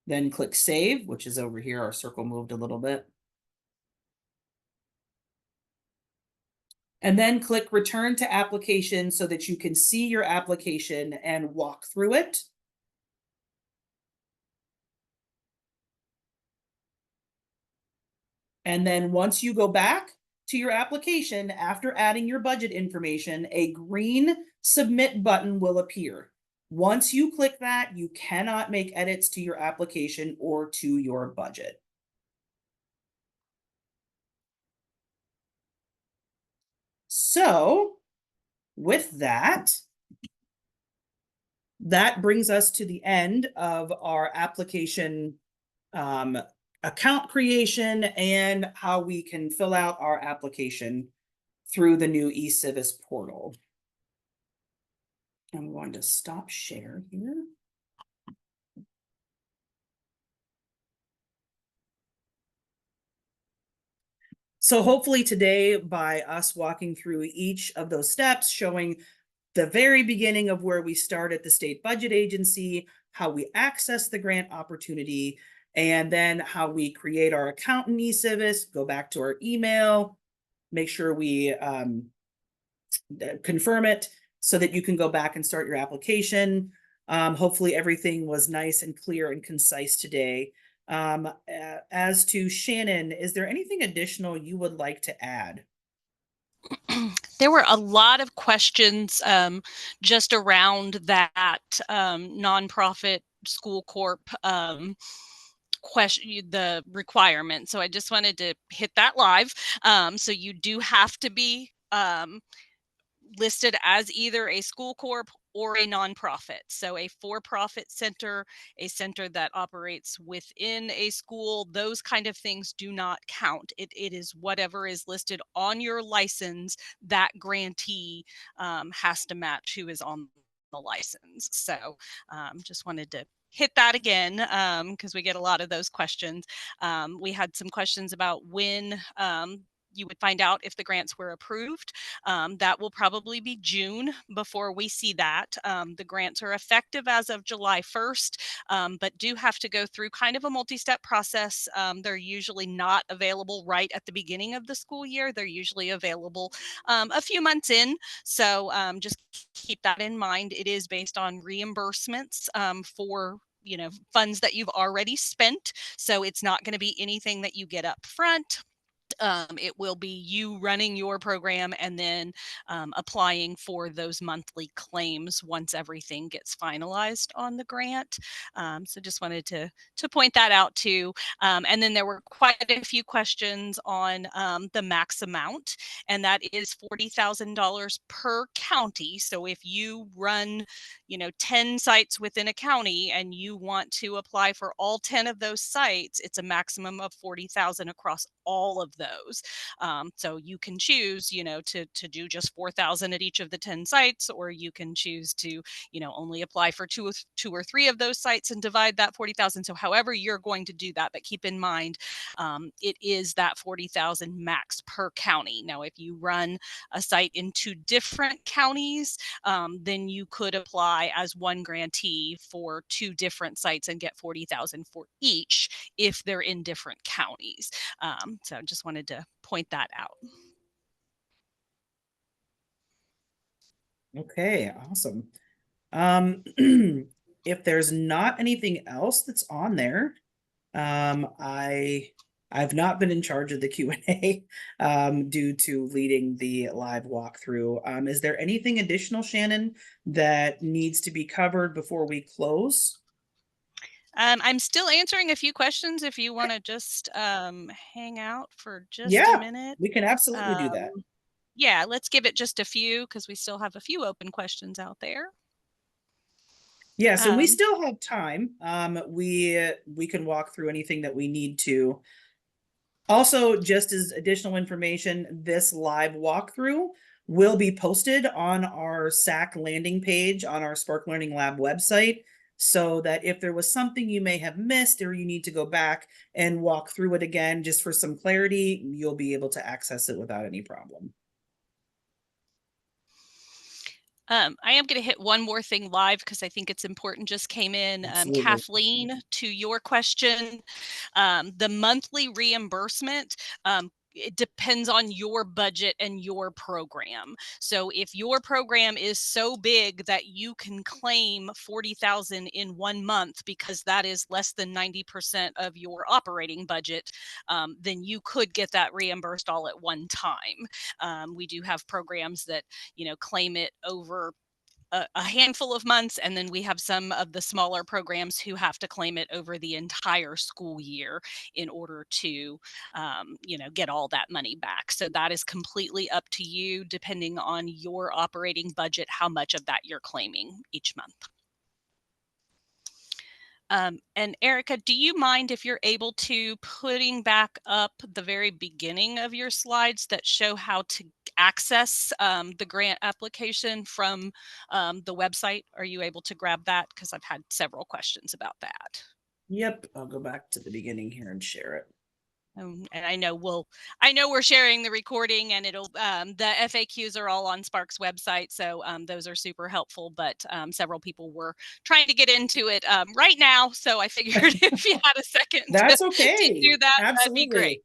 [SPEAKER 1] Then click Save, which is over here. Our circle moved a little bit. And then click Return to Application so that you can see your application and walk through it. And then once you go back to your application, after adding your budget information, a green Submit button will appear. Once you click that, you cannot make edits to your application or to your budget. So with that, that brings us to the end of our application account creation and how we can fill out our application through the new eCivis portal. I'm going to stop share here. So hopefully today, by us walking through each of those steps, showing the very beginning of where we start at the state budget agency, how we access the grant opportunity, and then how we create our account in eCivis, go back to our email, make sure we confirm it so that you can go back and start your application. Hopefully everything was nice and clear and concise today. As to Shannon, is there anything additional you would like to add?
[SPEAKER 2] There were a lot of questions just around that nonprofit school corp question, the requirement. So I just wanted to hit that live. So you do have to be listed as either a school corp or a nonprofit. So a for-profit center, a center that operates within a school, those kind of things do not count. It is whatever is listed on your license that grantee has to match who is on the license. So just wanted to hit that again because we get a lot of those questions. We had some questions about when you would find out if the grants were approved. That will probably be June before we see that. The grants are effective as of July 1st, but do have to go through kind of a multi-step process. They're usually not available right at the beginning of the school year. They're usually available a few months in. So just keep that in mind. It is based on reimbursements for funds that you've already spent. So it's not going to be anything that you get up front. It will be you running your program and then applying for those monthly claims once everything gets finalized on the grant. So just wanted to point that out too. And then there were quite a few questions on the max amount, and that is $40,000 per county. So if you run, 10 sites within a county and you want to apply for all 10 of those sites, it's a maximum of 40,000 across all of those. So you can choose, to do just 4,000 at each of the 10 sites, or you can choose to, only apply for two or three of those sites and divide that 40,000. So however you're going to do that, but keep in mind, it is that 40,000 max per county. Now, if you run a site in two different counties, then you could apply as one grantee for two different sites and get 40,000 for each if they're in different counties. So just wanted to point that out.
[SPEAKER 1] Okay, awesome. If there's not anything else that's on there, I've not been in charge of the Q&A due to leading the live walkthrough. Is there anything additional, Shannon, that needs to be covered before we close?
[SPEAKER 2] I'm still answering a few questions if you want to just hang out for just a
[SPEAKER 1] Yeah,
[SPEAKER 2] minute.
[SPEAKER 1] we can absolutely do that.
[SPEAKER 2] Um, yeah, let's give it just a few because we still have a few open questions out there.
[SPEAKER 1] Yes, and we
[SPEAKER 2] Um,
[SPEAKER 1] still have time. We can walk through anything that we need to. Also, just as additional information, this live walkthrough will be posted on our SACC landing page on our Spark Learning Lab website, so that if there was something you may have missed or you need to go back and walk through it again just for some clarity, you'll be able to access it without any problem.
[SPEAKER 2] I am going to hit one more thing live because I think it's important. Just came in,
[SPEAKER 1] Absolutely.
[SPEAKER 2] Kathleen, to your question. The monthly reimbursement, it depends on your budget and your program. So if your program is so big that you can claim 40,000 in 1 month because that is less than 90% of your operating budget, then you could get that reimbursed all at one time. We do have programs that, claim it over a handful of months, and then we have some of the smaller programs who have to claim it over the entire school year in order to get all that money back. So that is completely up to you, depending on your operating budget, how much of that you're claiming each month. And Erica, do you mind if you're able to putting back up the very beginning of your slides that show how to access the grant application from the website? Are you able to grab that? Because I've had several questions about that.
[SPEAKER 1] Yep, I'll go back to the beginning here and share it.
[SPEAKER 2] And I know we're sharing the recording, and it'll the FAQs are all on Spark's website, so those are super helpful. But several people were trying to get into it right now, so I figured if you had a second
[SPEAKER 1] That's
[SPEAKER 2] to
[SPEAKER 1] okay.
[SPEAKER 2] do that, that'd be great.
[SPEAKER 1] Absolutely.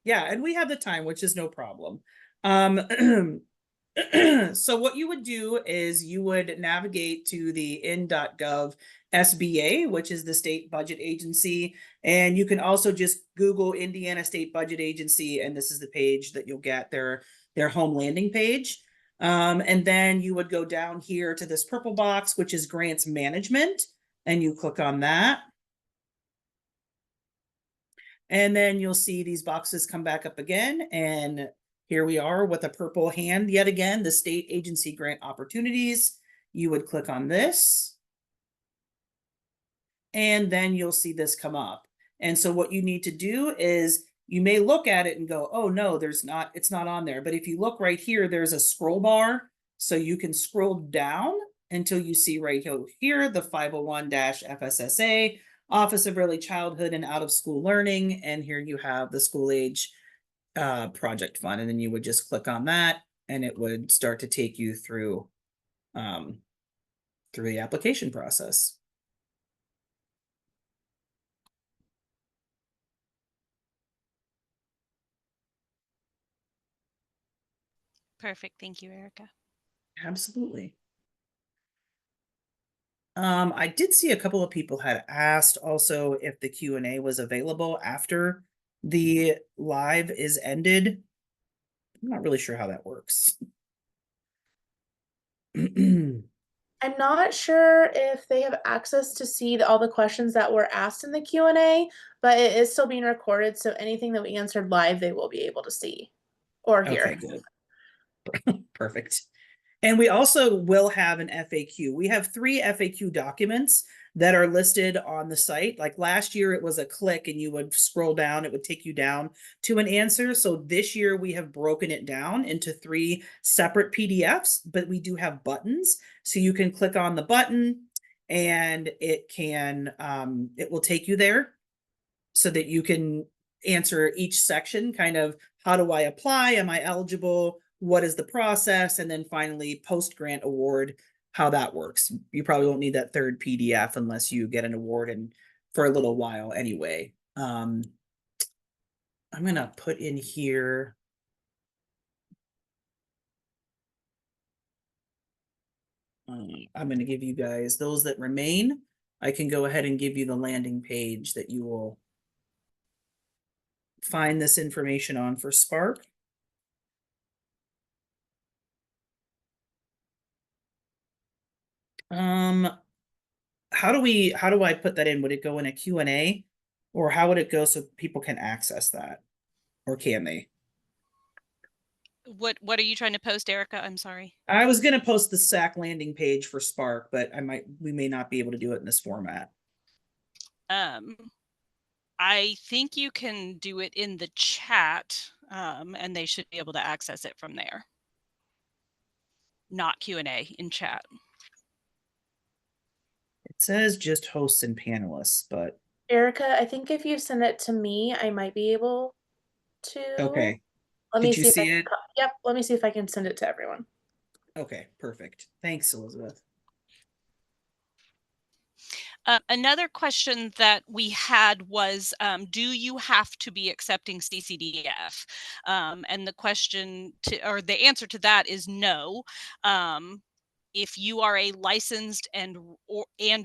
[SPEAKER 1] Yeah, and we have the time, which is no problem. Um, so what you would do is you would navigate to the in.gov SBA, which is the state budget agency, and you can also just Google Indiana State Budget Agency, and this is the page that you'll get their home landing page. And then you would go down here to this purple box, which is grants management, and you click on that. And then you'll see these boxes come back up again. And here we are with a purple hand yet again, the state agency grant opportunities. You would click on this. And then you'll see this come up. And so what you need to do is you may look at it and go, oh no, it's not on there. But if you look right here, there's a scroll bar. So you can scroll down until you see right here, the 501-FSSA, Office of Early Childhood and Out of School Learning. And here you have the school age project fund. And then you would just click on that and it would start to take you through the application process.
[SPEAKER 2] Perfect. Thank you, Erica.
[SPEAKER 1] Absolutely. I did see a couple of people had asked also if the Q&A was available after the live is ended. I'm not really sure how that works.
[SPEAKER 3] I'm not sure if they have access to see all the questions that were asked in the Q&A, but it is still being recorded, so anything that we answered live, they will be able to see or
[SPEAKER 1] Okay,
[SPEAKER 3] hear.
[SPEAKER 1] good. Perfect. And we also will have an FAQ. We have 3 FAQ documents that are listed on the site. Like last year, it was a click and you would scroll down, it would take you down to an answer. So this year, we have broken it down into 3 separate PDFs, but we do have buttons. So you can click on the button and it will take you there so that you can answer each section, kind of how do I apply? Am I eligible? What is the process? And then finally, post grant award, how that works. You probably won't need that third PDF unless you get an award and for a little while anyway. I'm gonna put in here. I'm gonna give you guys those that remain. I can go ahead and give you the landing page that you will find this information on for Spark. Um, how do I put that in? Would it go in a Q&A or how would it go so people can access that? Or can they?
[SPEAKER 2] What are you trying to post, Erica? I'm sorry.
[SPEAKER 1] I was gonna post the SACC landing page for Spark, but we may not be able to do it in this format.
[SPEAKER 2] Um, I think you can do it in the chat, and they should be able to access it from there. Not Q&A, in chat.
[SPEAKER 1] It says just hosts and panelists, but
[SPEAKER 3] Erica, I think if you send it to me, I might be able to.
[SPEAKER 1] okay.
[SPEAKER 3] Let me
[SPEAKER 1] Did you
[SPEAKER 3] see if I
[SPEAKER 1] see
[SPEAKER 3] can,
[SPEAKER 1] it?
[SPEAKER 3] yep, let me see if I can send it to everyone.
[SPEAKER 1] Okay, perfect. Thanks, Elizabeth.
[SPEAKER 2] Another question that we had was, do you have to be accepting CCDF? And the question or the answer to that is no. If you are a licensed and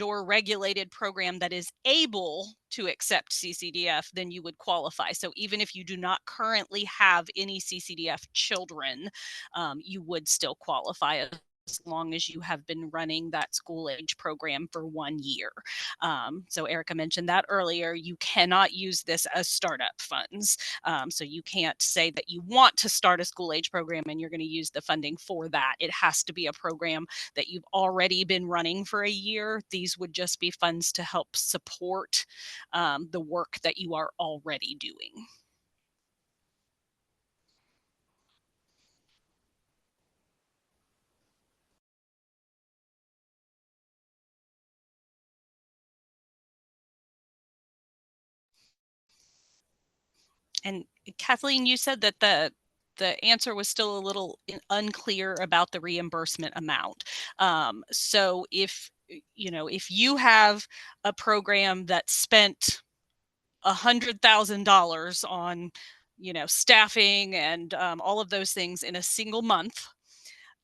[SPEAKER 2] or regulated program that is able to accept CCDF, then you would qualify. So even if you do not currently have any CCDF children, you would still qualify as long as you have been running that school age program for 1 year. So Erica mentioned that earlier. You cannot use this as startup funds. So you can't say that you want to start a school age program and you're going to use the funding for that. It has to be a program that you've already been running for a year. These would just be funds to help support the work that you are already doing. And Kathleen, you said that the answer was still a little unclear about the reimbursement amount. So if you have a program that spent $100,000 on staffing and all of those things in a single month,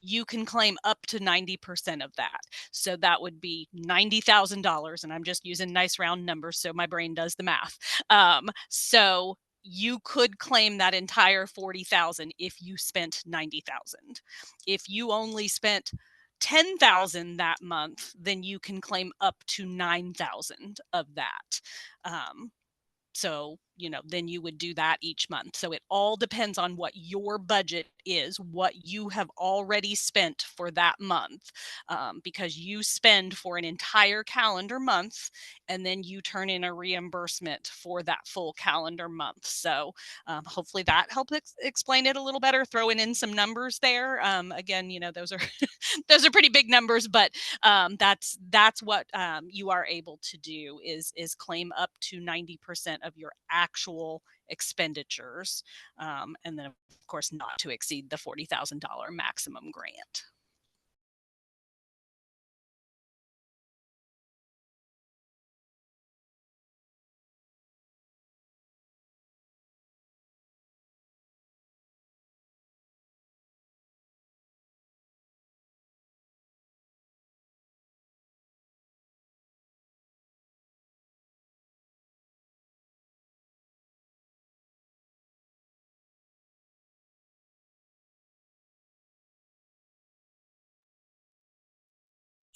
[SPEAKER 2] you can claim up to 90% of that. So that would be $90,000. And I'm just using nice round numbers so my brain does the math. So you could claim that entire 40,000 if you spent 90,000. If you only spent 10,000 that month, then you can claim up to 9,000 of that. So, then you would do that each month. So it all depends on what your budget is, what you have already spent for that month, because you spend for an entire calendar month and then you turn in a reimbursement for that full calendar month. So hopefully that helps explain it a little better, throwing in some numbers there. Again, those are those are pretty big numbers, but that's what you are able to do is claim up to 90% of your actual expenditures, and then of course not to exceed the $40,000 maximum grant.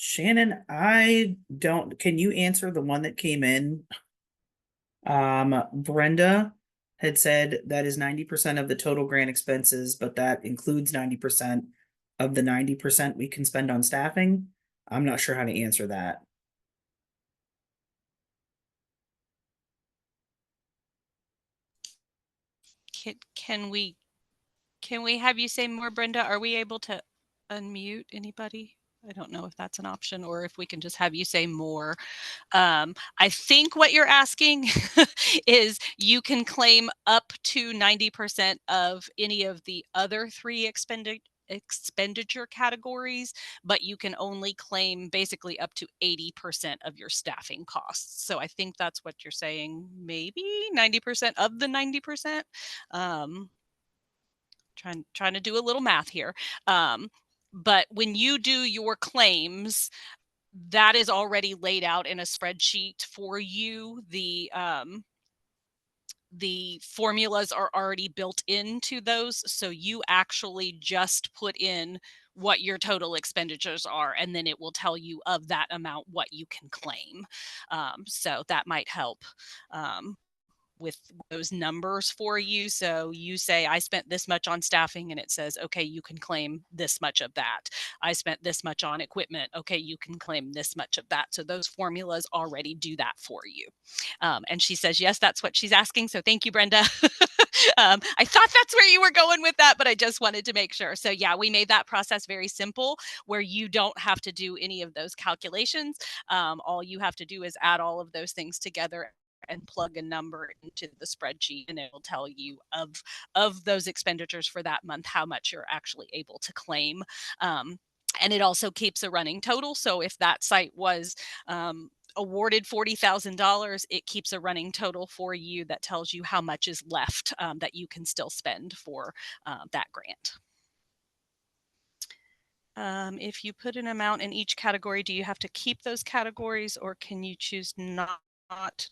[SPEAKER 1] Shannon, can you answer the one that came in? Brenda had said that is 90% of the total grant expenses, but that includes 90% of the 90% we can spend on staffing. I'm not sure how to answer that.
[SPEAKER 2] Can we have you say more, Brenda? Are we able to unmute anybody? I don't know if that's an option or if we can just have you say more. I think what you're asking is you can claim up to 90% of any of the other three expenditure categories, but you can only claim basically up to 80% of your staffing costs. So I think that's what you're saying, maybe 90% of the 90%. Trying to do a little math here. But when you do your claims, that is already laid out in a spreadsheet for you. The formulas are already built into those, so you actually just put in what your total expenditures are, and then it will tell you of that amount what you can claim. So that might help. With those numbers for you. So you say, I spent this much on staffing, and it says, okay, you can claim this much of that. I spent this much on equipment. Okay, you can claim this much of that. So those formulas already do that for you. And she says, yes, that's what she's asking. So thank you, Brenda. I thought that's where you were going with that, but I just wanted to make sure. So yeah, we made that process very simple where you don't have to do any of those calculations. All you have to do is add all of those things together and plug a number into the spreadsheet, and it will tell you of those expenditures for that month how much you're actually able to claim. And it also keeps a running total. So if that site was awarded $40,000, it keeps a running total for you that tells you how much is left that you can still spend for that grant. If you put an amount in each category, do you have to keep those categories, or can you choose not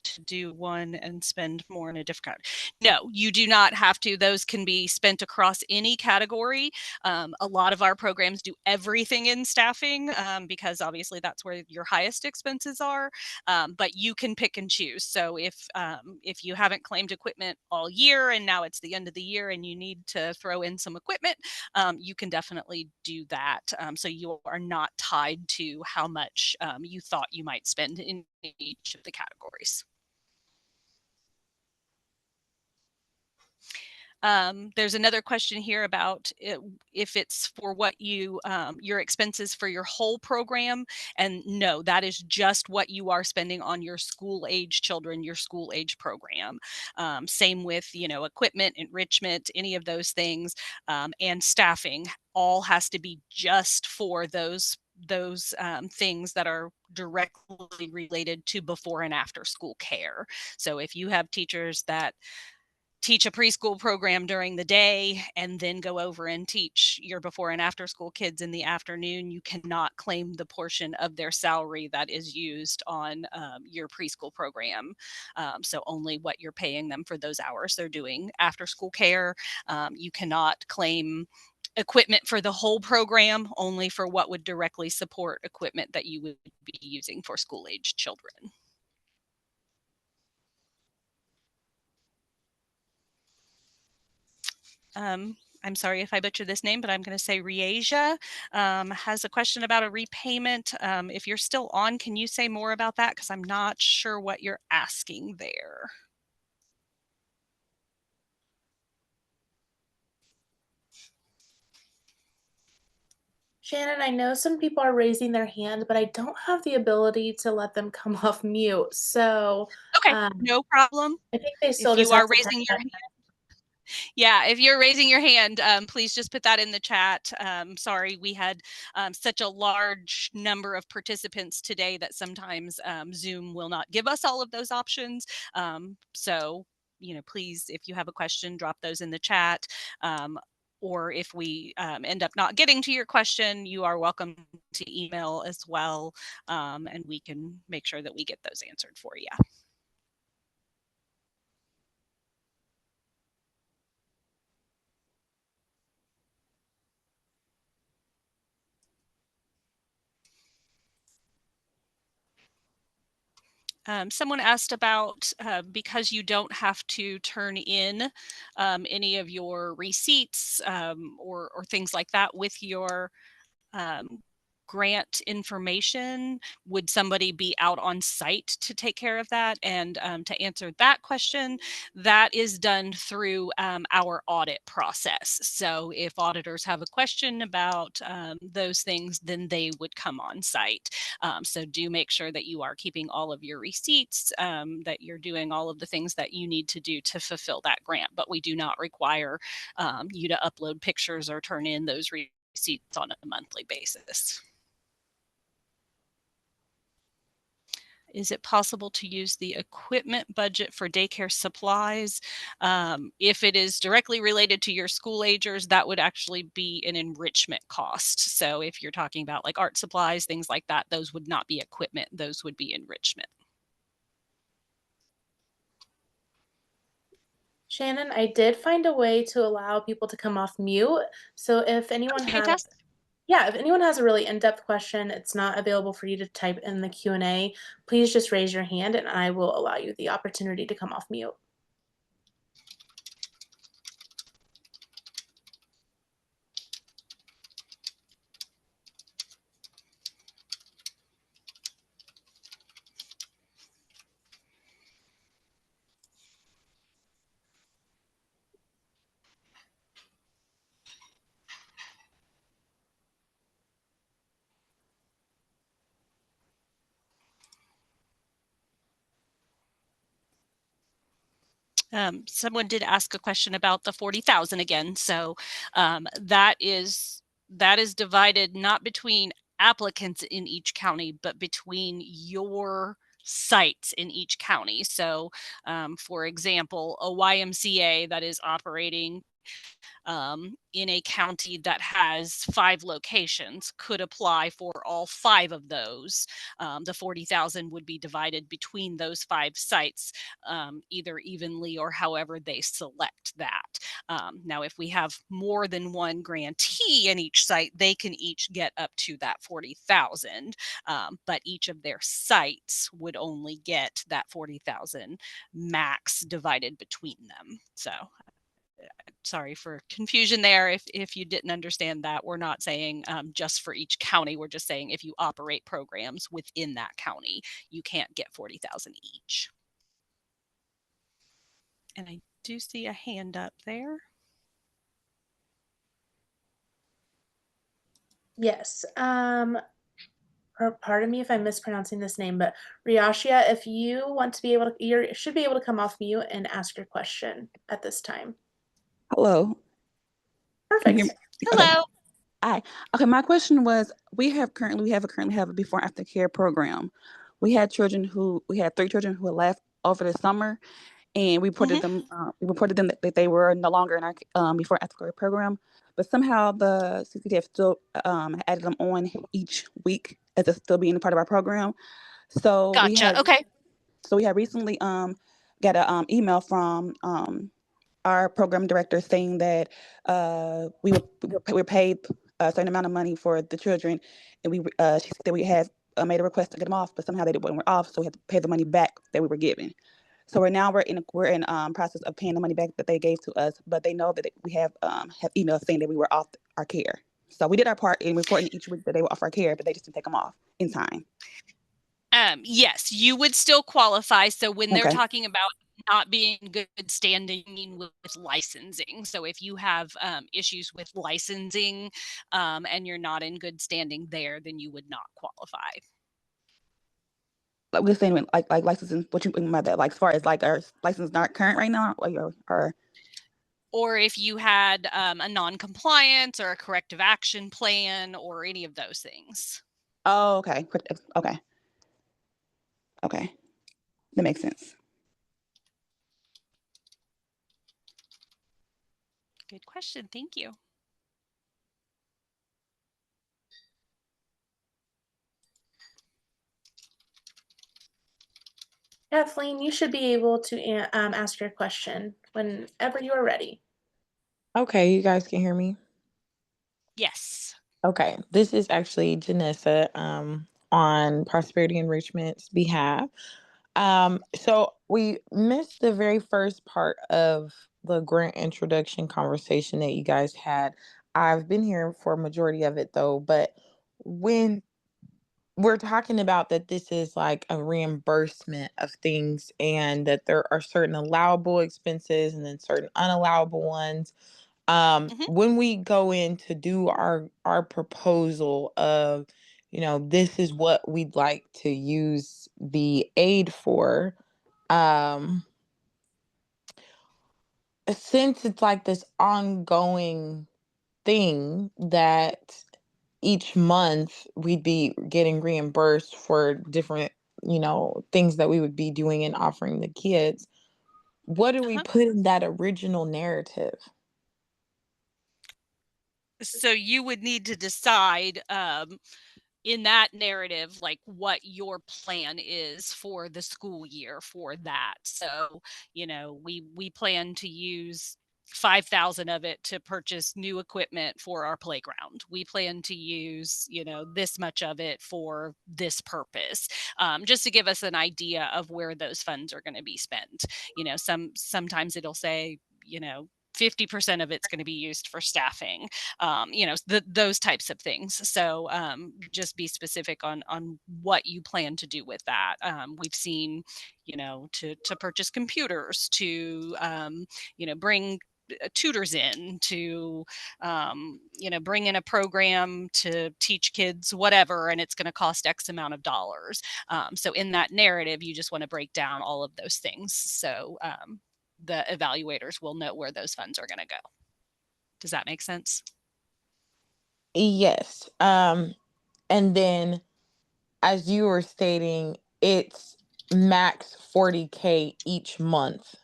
[SPEAKER 2] to do one and spend more in a different category? No, you do not have to. Those can be spent across any category. A lot of our programs do everything in staffing because obviously that's where your highest expenses are. But you can pick and choose. So if you haven't claimed equipment all year and now it's the end of the year and you need to throw in some equipment, you can definitely do that. So you are not tied to how much you thought you might spend in each of the categories. There's another question here about if it's for what your expenses for your whole program. And no, that is just what you are spending on your school age children, your school age program. Same with, equipment, enrichment, any of those things, and staffing all has to be just for those things that are directly related to before and after school care. So if you have teachers that teach a preschool program during the day and then go over and teach your before and after school kids in the afternoon, you cannot claim the portion of their salary that is used on your preschool program. So only what you're paying them for those hours they're doing after school care. You cannot claim equipment for the whole program, only for what would directly support equipment that you would be using for school age children. I'm sorry if I butcher this name, but I'm going to say Riasia has a question about a repayment. If you're still on, can you say more about that? Because I'm not sure what you're asking there.
[SPEAKER 3] Shannon, I know some people are raising their hand, but I don't have the ability to let them come off mute. So
[SPEAKER 2] Okay, no problem.
[SPEAKER 3] I think they still
[SPEAKER 2] If
[SPEAKER 3] just
[SPEAKER 2] you
[SPEAKER 3] have
[SPEAKER 2] are
[SPEAKER 3] to type
[SPEAKER 2] raising your
[SPEAKER 3] that.
[SPEAKER 2] hand, yeah, if you're raising your hand, please just put that in the chat. Sorry, we had such a large number of participants today that sometimes Zoom will not give us all of those options. So, please, if you have a question, drop those in the chat. Or if we end up not getting to your question, you are welcome to email as well, and we can make sure that we get those answered for you. Someone asked about because you don't have to turn in any of your receipts or things like that with your grant information, would somebody be out on site to take care of that? And to answer that question, that is done through our audit process. So if auditors have a question about those things, then they would come on site. So do make sure that you are keeping all of your receipts, that you're doing all of the things that you need to do to fulfill that grant. But we do not require you to upload pictures or turn in those receipts on a monthly basis. Is it possible to use the equipment budget for daycare supplies? If it is directly related to your school agers, that would actually be an enrichment cost. So if you're talking about like art supplies, things like that, those would not be equipment, those would be enrichment.
[SPEAKER 3] Shannon, I did find a way to allow people to come off mute. So if anyone has, if anyone has a really in-depth question, it's not available for you to type in the Q&A, please just raise your hand and I will allow you the opportunity to come off mute.
[SPEAKER 2] Someone did ask a question about the 40,000 again. So that is divided not between applicants in each county, but between your sites in each county. So for example, a YMCA that is operating in a county that has 5 locations could apply for all 5 of those. The 40,000 would be divided between those 5 sites, either evenly or however they select that. Now, if we have more than one grantee in each site, they can each get up to that 40,000, but each of their sites would only get that 40,000 max divided between them. So sorry for confusion there. If you didn't understand that, we're not saying just for each county. We're just saying if you operate programs within that county, you can't get 40,000 each. And I do see a hand up there.
[SPEAKER 3] Yes. Pardon me if I'm mispronouncing this name, but Riashia, if you want to be able to, you should be able to come off mute and ask your question at this time.
[SPEAKER 4] Hello.
[SPEAKER 3] Perfect.
[SPEAKER 2] Hello.
[SPEAKER 4] Okay. Hi. Okay, my question was, we currently have a before and after care program. We had 3 children who had left over the summer, and we reported them. We reported them that they were no longer in our before and after care program. But somehow the CCDF still added them on each week as a still being a part of our program. So we
[SPEAKER 2] Gotcha.
[SPEAKER 4] had
[SPEAKER 2] Okay.
[SPEAKER 4] recently got an email from our program director saying that we were paid a certain amount of money for the children, and she said that we had made a request to get them off, but somehow they weren't off, so we had to pay the money back that we were given. So we're in process of paying the money back that they gave to us, but they know that we have emails saying that we were off our care. So we did our part in reporting each week that they were off our care, but they just didn't take them off in time.
[SPEAKER 2] Yes, you would still qualify. So when they're
[SPEAKER 4] Okay.
[SPEAKER 2] talking about not being good standing with licensing, so if you have issues with licensing and you're not in good standing there, then you would not qualify.
[SPEAKER 4] Like we're saying, like licensing, what you mean by that? Like as far as like our license not current right now,
[SPEAKER 2] or if you had a non-compliance or a corrective action plan or any of those things.
[SPEAKER 4] Oh, okay. Okay. Okay. That makes sense.
[SPEAKER 2] Good question. Thank you.
[SPEAKER 3] Kathleen, you should be able to ask your question whenever you are ready.
[SPEAKER 5] Okay, you guys can hear me?
[SPEAKER 2] Yes.
[SPEAKER 5] Okay, this is actually Janessa on Prosperity Enrichment's behalf. So we missed the very first part of the grant introduction conversation that you guys had. I've been here for a majority of it though, but when we're talking about that this is like a reimbursement of things and that there are certain allowable expenses and then certain unallowable ones.
[SPEAKER 2] Mhm.
[SPEAKER 5] When we go in to do our proposal of, this is what we'd like to use the aid for, um since it's like this ongoing thing that each month we'd be getting reimbursed for different, things that we would be doing and offering the kids, what do we
[SPEAKER 2] Uh-huh.
[SPEAKER 5] put in that original narrative?
[SPEAKER 2] So you would need to decide in that narrative, like what your plan is for the school year for that. So, we plan to use 5,000 of it to purchase new equipment for our playground. We plan to use, this much of it for this purpose, just to give us an idea of where those funds are going to be spent. Sometimes it'll say, 50% of it's going to be used for staffing, those types of things. So just be specific on what you plan to do with that. We've seen, to purchase computers, to bring tutors in, to bring in a program to teach kids whatever, and it's going to cost X amount of dollars. So in that narrative, you just want to break down all of those things, so the evaluators will know where those funds are going to go. Does that make sense?
[SPEAKER 5] Yes. And then as you were stating, it's max 40K each month.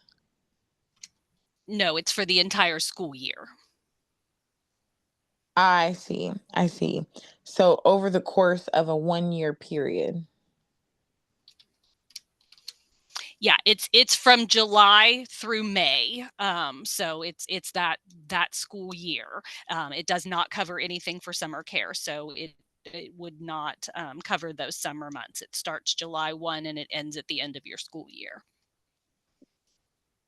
[SPEAKER 2] No, it's for the entire school year.
[SPEAKER 5] I see. I see. So over the course of a 1 year period.
[SPEAKER 2] Yeah, it's from July through May. So it's that school year. It does not cover anything for summer care. So it would not cover those summer months. It starts July 1 and it ends at the end of your school year.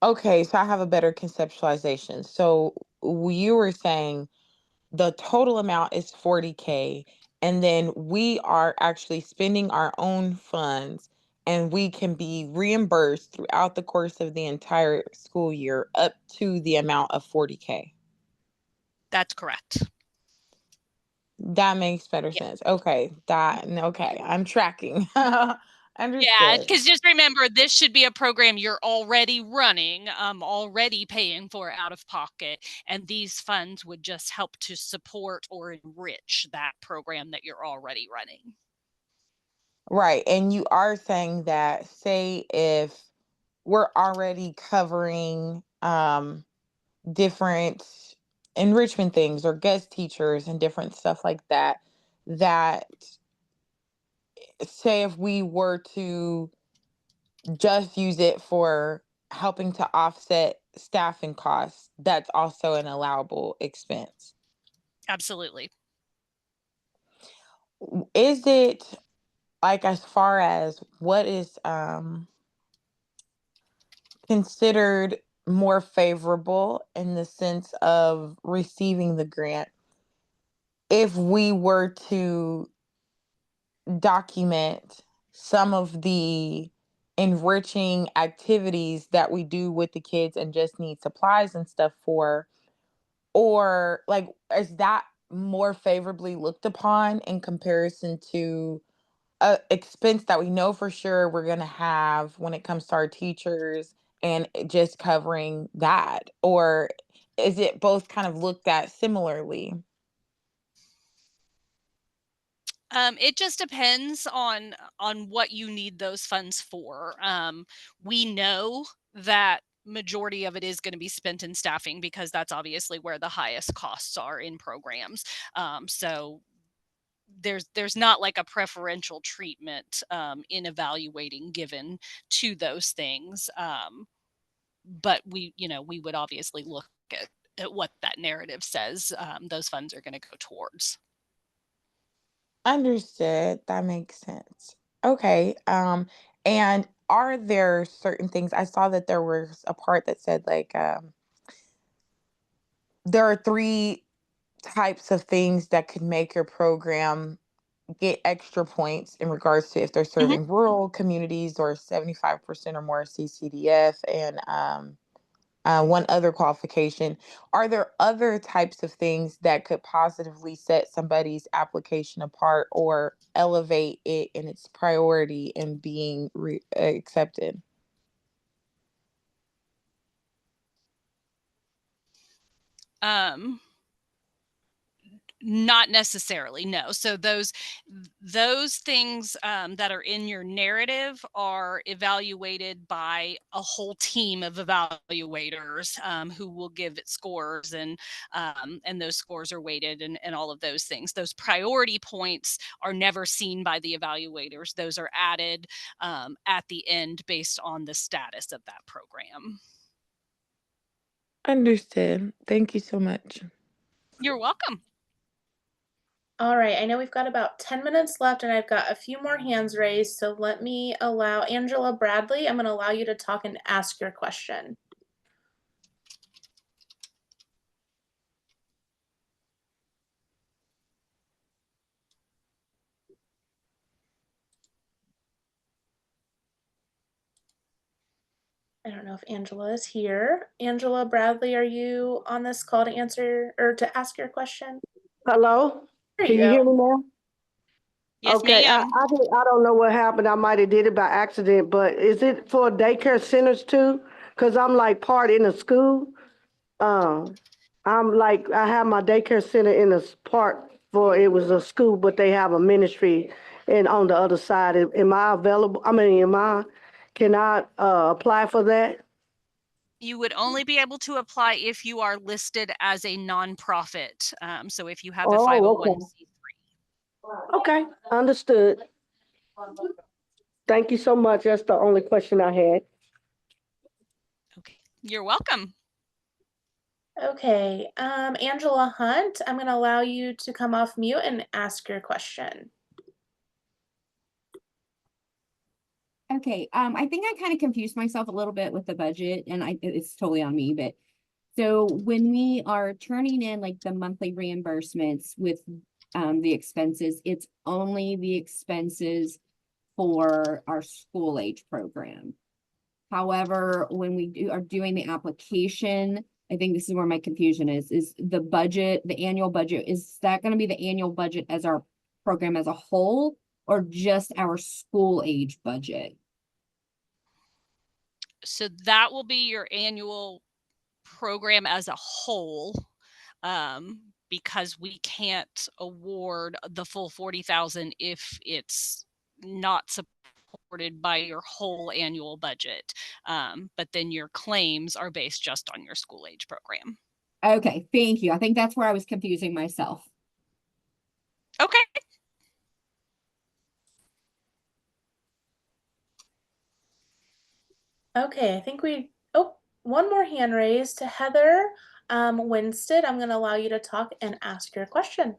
[SPEAKER 5] Okay, so I have a better conceptualization. So you were saying the total amount is 40K, and then we are actually spending our own funds and we can be reimbursed throughout the course of the entire school year up to the amount of 40K.
[SPEAKER 2] That's correct.
[SPEAKER 5] That makes better
[SPEAKER 2] Yeah.
[SPEAKER 5] sense. Okay, I'm tracking.
[SPEAKER 2] Yeah,
[SPEAKER 5] Understood.
[SPEAKER 2] because just remember, this should be a program you're already running, already paying for out of pocket, and these funds would just help to support or enrich that program that you're already running.
[SPEAKER 5] Right. And you are saying that, say, if we're already covering different enrichment things or guest teachers and different stuff like that, that say if we were to just use it for helping to offset staffing costs, that's also an allowable expense.
[SPEAKER 2] Absolutely.
[SPEAKER 5] Is it like, as far as what is considered more favorable in the sense of receiving the grant, if we were to document some of the enriching activities that we do with the kids and just need supplies and stuff for, or like, is that more favorably looked upon in comparison to a expense that we know for sure we're going to have when it comes to our teachers and just covering that? Or is it both kind of looked at similarly?
[SPEAKER 2] It just depends on what you need those funds for. We know that majority of it is going to be spent in staffing because that's obviously where the highest costs are in programs. So there's not like a preferential treatment in evaluating given to those things. But we would obviously look at what that narrative says those funds are going to go towards.
[SPEAKER 5] Understood. That makes sense. Okay. And are there certain things? I saw that there was a part that said like there are 3 types of things that could make your program get extra points in regards to if they're
[SPEAKER 2] Mhm.
[SPEAKER 5] serving rural communities or 75% or more CCDF and one other qualification. Are there other types of things that could positively set somebody's application apart or elevate it in its priority in being accepted?
[SPEAKER 2] Not necessarily, no. So those things that are in your narrative are evaluated by a whole team of evaluators who will give it scores, and those scores are weighted, and all of those things. Those priority points are never seen by the evaluators. Those are added at the end based on the status of that program.
[SPEAKER 5] Understood. Thank you so much.
[SPEAKER 2] You're welcome.
[SPEAKER 3] All right, I know we've got about 10 minutes left and I've got a few more hands raised, so let me allow Angela Bradley. I'm going to allow you to talk and ask your question. I don't know if Angela is here. Angela Bradley, are you on this call to answer or to ask your question?
[SPEAKER 6] Hello?
[SPEAKER 3] There
[SPEAKER 6] Can
[SPEAKER 3] you
[SPEAKER 6] you hear
[SPEAKER 3] go.
[SPEAKER 6] me now?
[SPEAKER 2] Yes,
[SPEAKER 6] Okay,
[SPEAKER 2] ma'am.
[SPEAKER 6] I don't know what happened. I might have did it by accident, but is it for daycare centers too? Because I'm like part in a school. I'm like, I have my daycare center in a part for, it was a school, but they have a ministry and on the other side. Am I available? Can I apply for that?
[SPEAKER 2] You would only be able to apply if you are listed as a nonprofit. So if you have a
[SPEAKER 6] Oh,
[SPEAKER 2] 501c3.
[SPEAKER 6] okay, understood. Thank you so much. That's the only question I had.
[SPEAKER 2] Okay, you're welcome.
[SPEAKER 3] Okay, Angela Hunt, I'm going to allow you to come off mute and ask your question.
[SPEAKER 7] Okay, I think I kind of confused myself a little bit with the budget, and it's totally on me, but so when we are turning in like the monthly reimbursements with the expenses, it's only the expenses for our school age program. However, when we are doing the application, I think this is where my confusion is the budget, the annual budget, is that going to be the annual budget as our program as a whole, or just our school age budget?
[SPEAKER 2] So that will be your annual program as a whole, because we can't award the full 40,000 if it's not supported by your whole annual budget. But then your claims are based just on your school age program.
[SPEAKER 7] Okay, thank you. I think that's where I was confusing myself.
[SPEAKER 2] Okay.
[SPEAKER 3] Okay, I think one more hand raised to Heather Winstead. I'm going to allow you to talk and ask your question.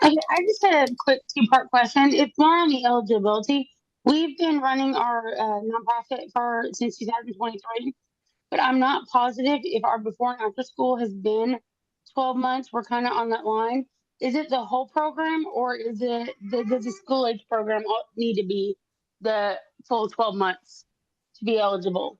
[SPEAKER 8] Okay, I just had a quick 2-part question. It's more on the eligibility. We've been running our nonprofit since 2023, but I'm not positive if our before and after school has been 12 months. We're kind of on that line. Is it the whole program, or does the school age program need to be the full 12 months to be eligible?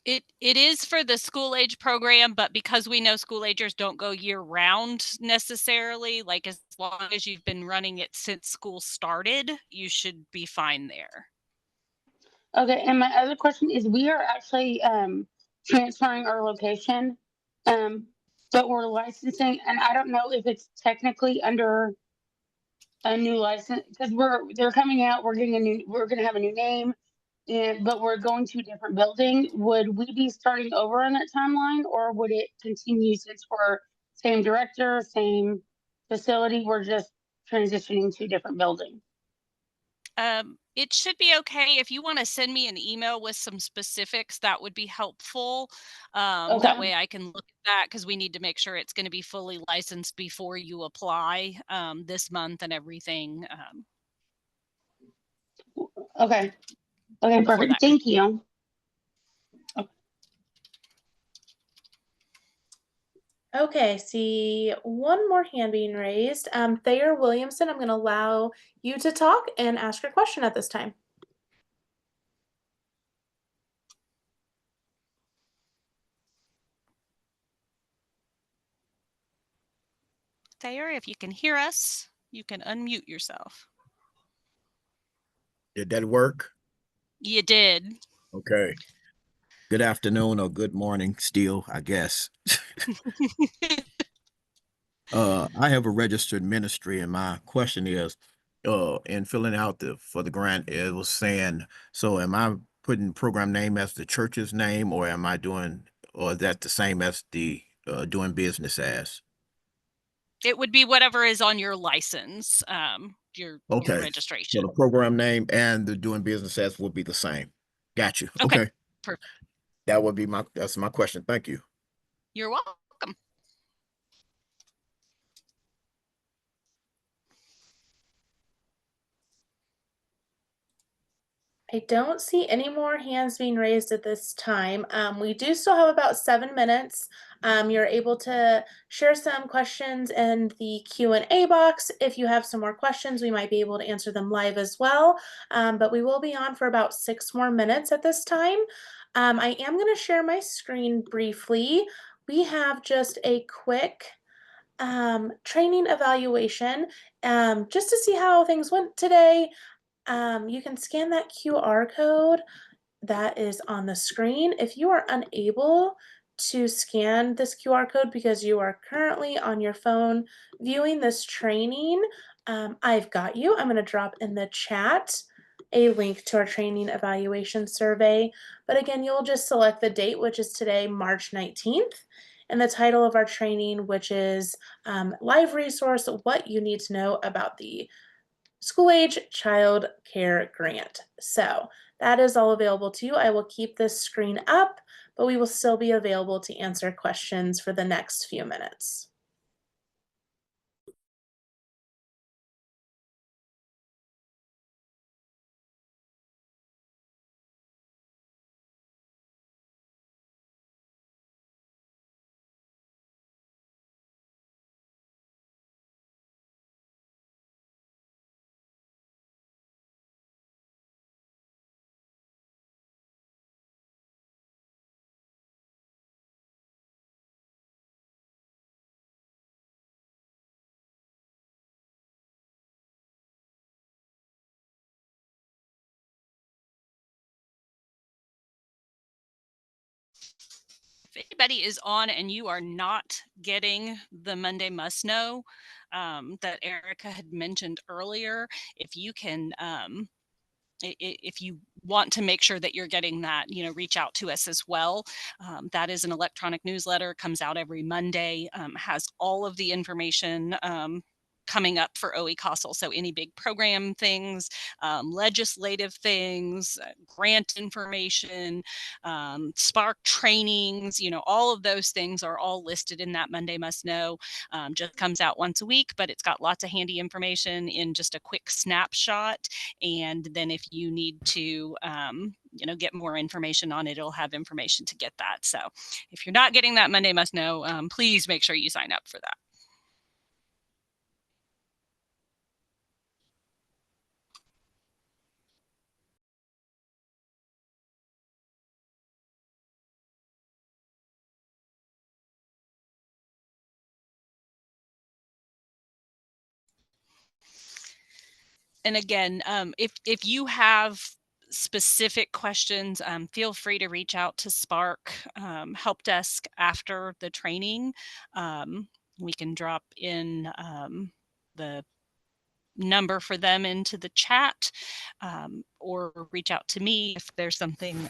[SPEAKER 2] It is for the school age program, but because we know school agers don't go year round necessarily, like as long as you've been running it since school started, you should be fine there.
[SPEAKER 8] Okay, and my other question is, we are actually transferring our location, but we're licensing, and I don't know if it's technically under a new license, because they're coming out, we're gonna have a new name, but we're going to a different building. Would we be starting over on that timeline, or would it continue since we're same director, same facility, we're just transitioning to a different building?
[SPEAKER 2] It should be okay. If you want to send me an email with some specifics, that would be helpful.
[SPEAKER 8] Okay.
[SPEAKER 2] That way I can look at that, because we need to make sure it's going to be fully licensed before you apply this month and everything.
[SPEAKER 8] Okay. Okay,
[SPEAKER 2] for
[SPEAKER 8] perfect.
[SPEAKER 2] that.
[SPEAKER 8] Thank you.
[SPEAKER 3] Okay, see one more hand being raised. Thayer Williamson, I'm going to allow you to talk and ask your question at this time.
[SPEAKER 2] Thayer, if you can hear us, you can unmute yourself.
[SPEAKER 9] Did that work?
[SPEAKER 2] You did.
[SPEAKER 9] Okay. Good afternoon or good morning still, I guess. I have a registered ministry and my question is, in filling out for the grant, it was saying, so am I putting program name as the church's name or am I or is that the same as the doing business as?
[SPEAKER 2] It would be whatever is on your license, your
[SPEAKER 9] Okay. So
[SPEAKER 2] registration.
[SPEAKER 9] the program name and the doing business as will be the same. Got you. Okay.
[SPEAKER 2] Perfect.
[SPEAKER 9] That would be that's my question. Thank you.
[SPEAKER 2] You're welcome.
[SPEAKER 3] I don't see any more hands being raised at this time. We do still have about 7 minutes. You're able to share some questions in the Q&A box. If you have some more questions, we might be able to answer them live as well. But we will be on for about 6 more minutes at this time. I am going to share my screen briefly. We have just a quick training evaluation just to see how things went today. You can scan that QR code that is on the screen. If you are unable to scan this QR code because you are currently on your phone viewing this training, I've got you. I'm going to drop in the chat a link to our training evaluation survey. But again, you'll just select the date, which is today, March 19th, and the title of our training, which is Live Resource, What You Need to Know About the School Age Child Care Grant. So that is all available to you. I will keep this screen up, but we will still be available to answer questions for the next few minutes.
[SPEAKER 2] If anybody is on and you are not getting the Monday Must Know that Erica had mentioned earlier, if you can, if you want to make sure that you're getting that, reach out to us as well. That is an electronic newsletter, comes out every Monday, has all of the information coming up for OE COSL. So any big program things, legislative things, grant information, Spark trainings, all of those things are all listed in that Monday Must Know. Just comes out once a week, but it's got lots of handy information in just a quick snapshot. And then if you need to, get more information on it, it'll have information to get that. So if you're not getting that Monday Must Know, please make sure you sign up for that. And again, if you have specific questions, feel free to reach out to Spark Help Desk after the training. We can drop in the number for them into the chat, or reach out to me if there's something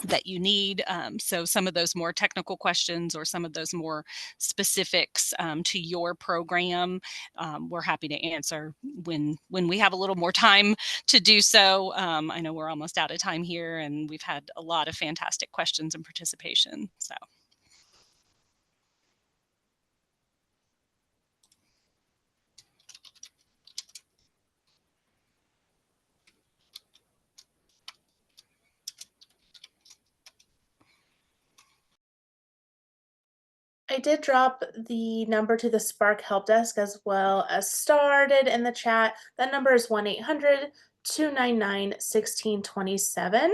[SPEAKER 2] that you need. So some of those more technical questions or some of those more specifics to your program, we're happy to answer when we have a little more time to do so. I know we're almost out of time here and we've had a lot of fantastic questions and participation. So.
[SPEAKER 3] I did drop the number to the Spark Help Desk as well as started in the chat. That number is 1-800-299-1627.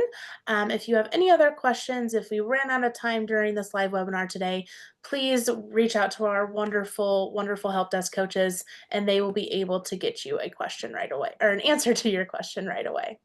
[SPEAKER 3] If you have any other questions, if we ran out of time during this live webinar today, please reach out to our wonderful, wonderful help desk coaches, and they will be able to get you a question right away, or an answer to your question right away.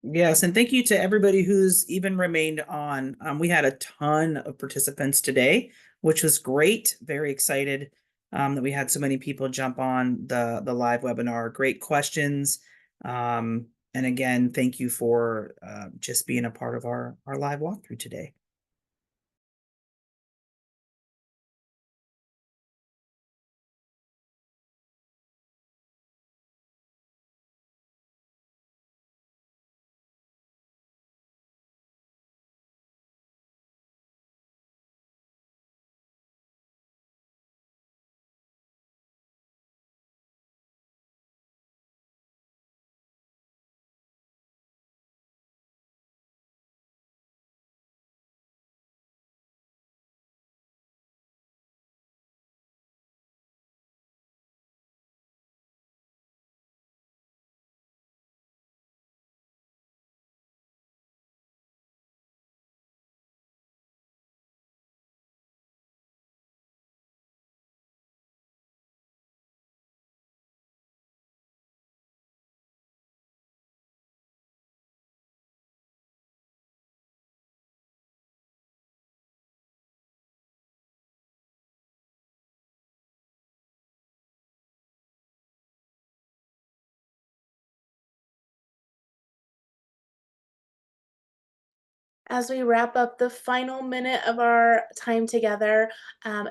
[SPEAKER 1] Yes, and thank you to everybody who's even remained on. We had a ton of participants today, which was great. Very excited that we had so many people jump on the live webinar. Great questions. And again, thank you for just being a part of our live walkthrough today. As we wrap up the final minute of our time together,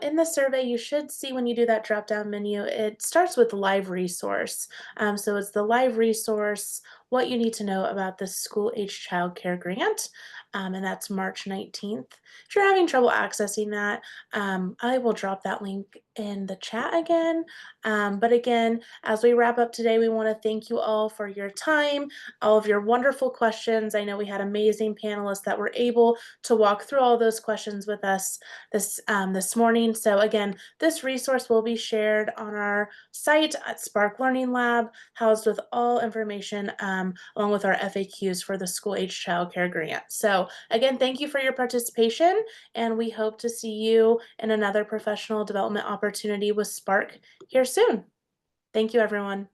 [SPEAKER 1] in the survey, you should see when you do that drop-down menu, it starts with live resource. So it's the live resource, what you need to know about the school-age childcare grant, and that's March 19th. If you're having trouble accessing that, I will drop that link in the chat again. But again, as we wrap up today, we want to thank you all for your time, all of your wonderful questions. I know we had amazing panelists that were able to walk through all those questions with us this morning. So again, this resource will be shared on our site at Spark Learning Lab, housed with all information along with our FAQs for the school age childcare grant. So again, thank you for your participation, and we hope to see you in another professional development opportunity with Spark here soon. Thank you, everyone.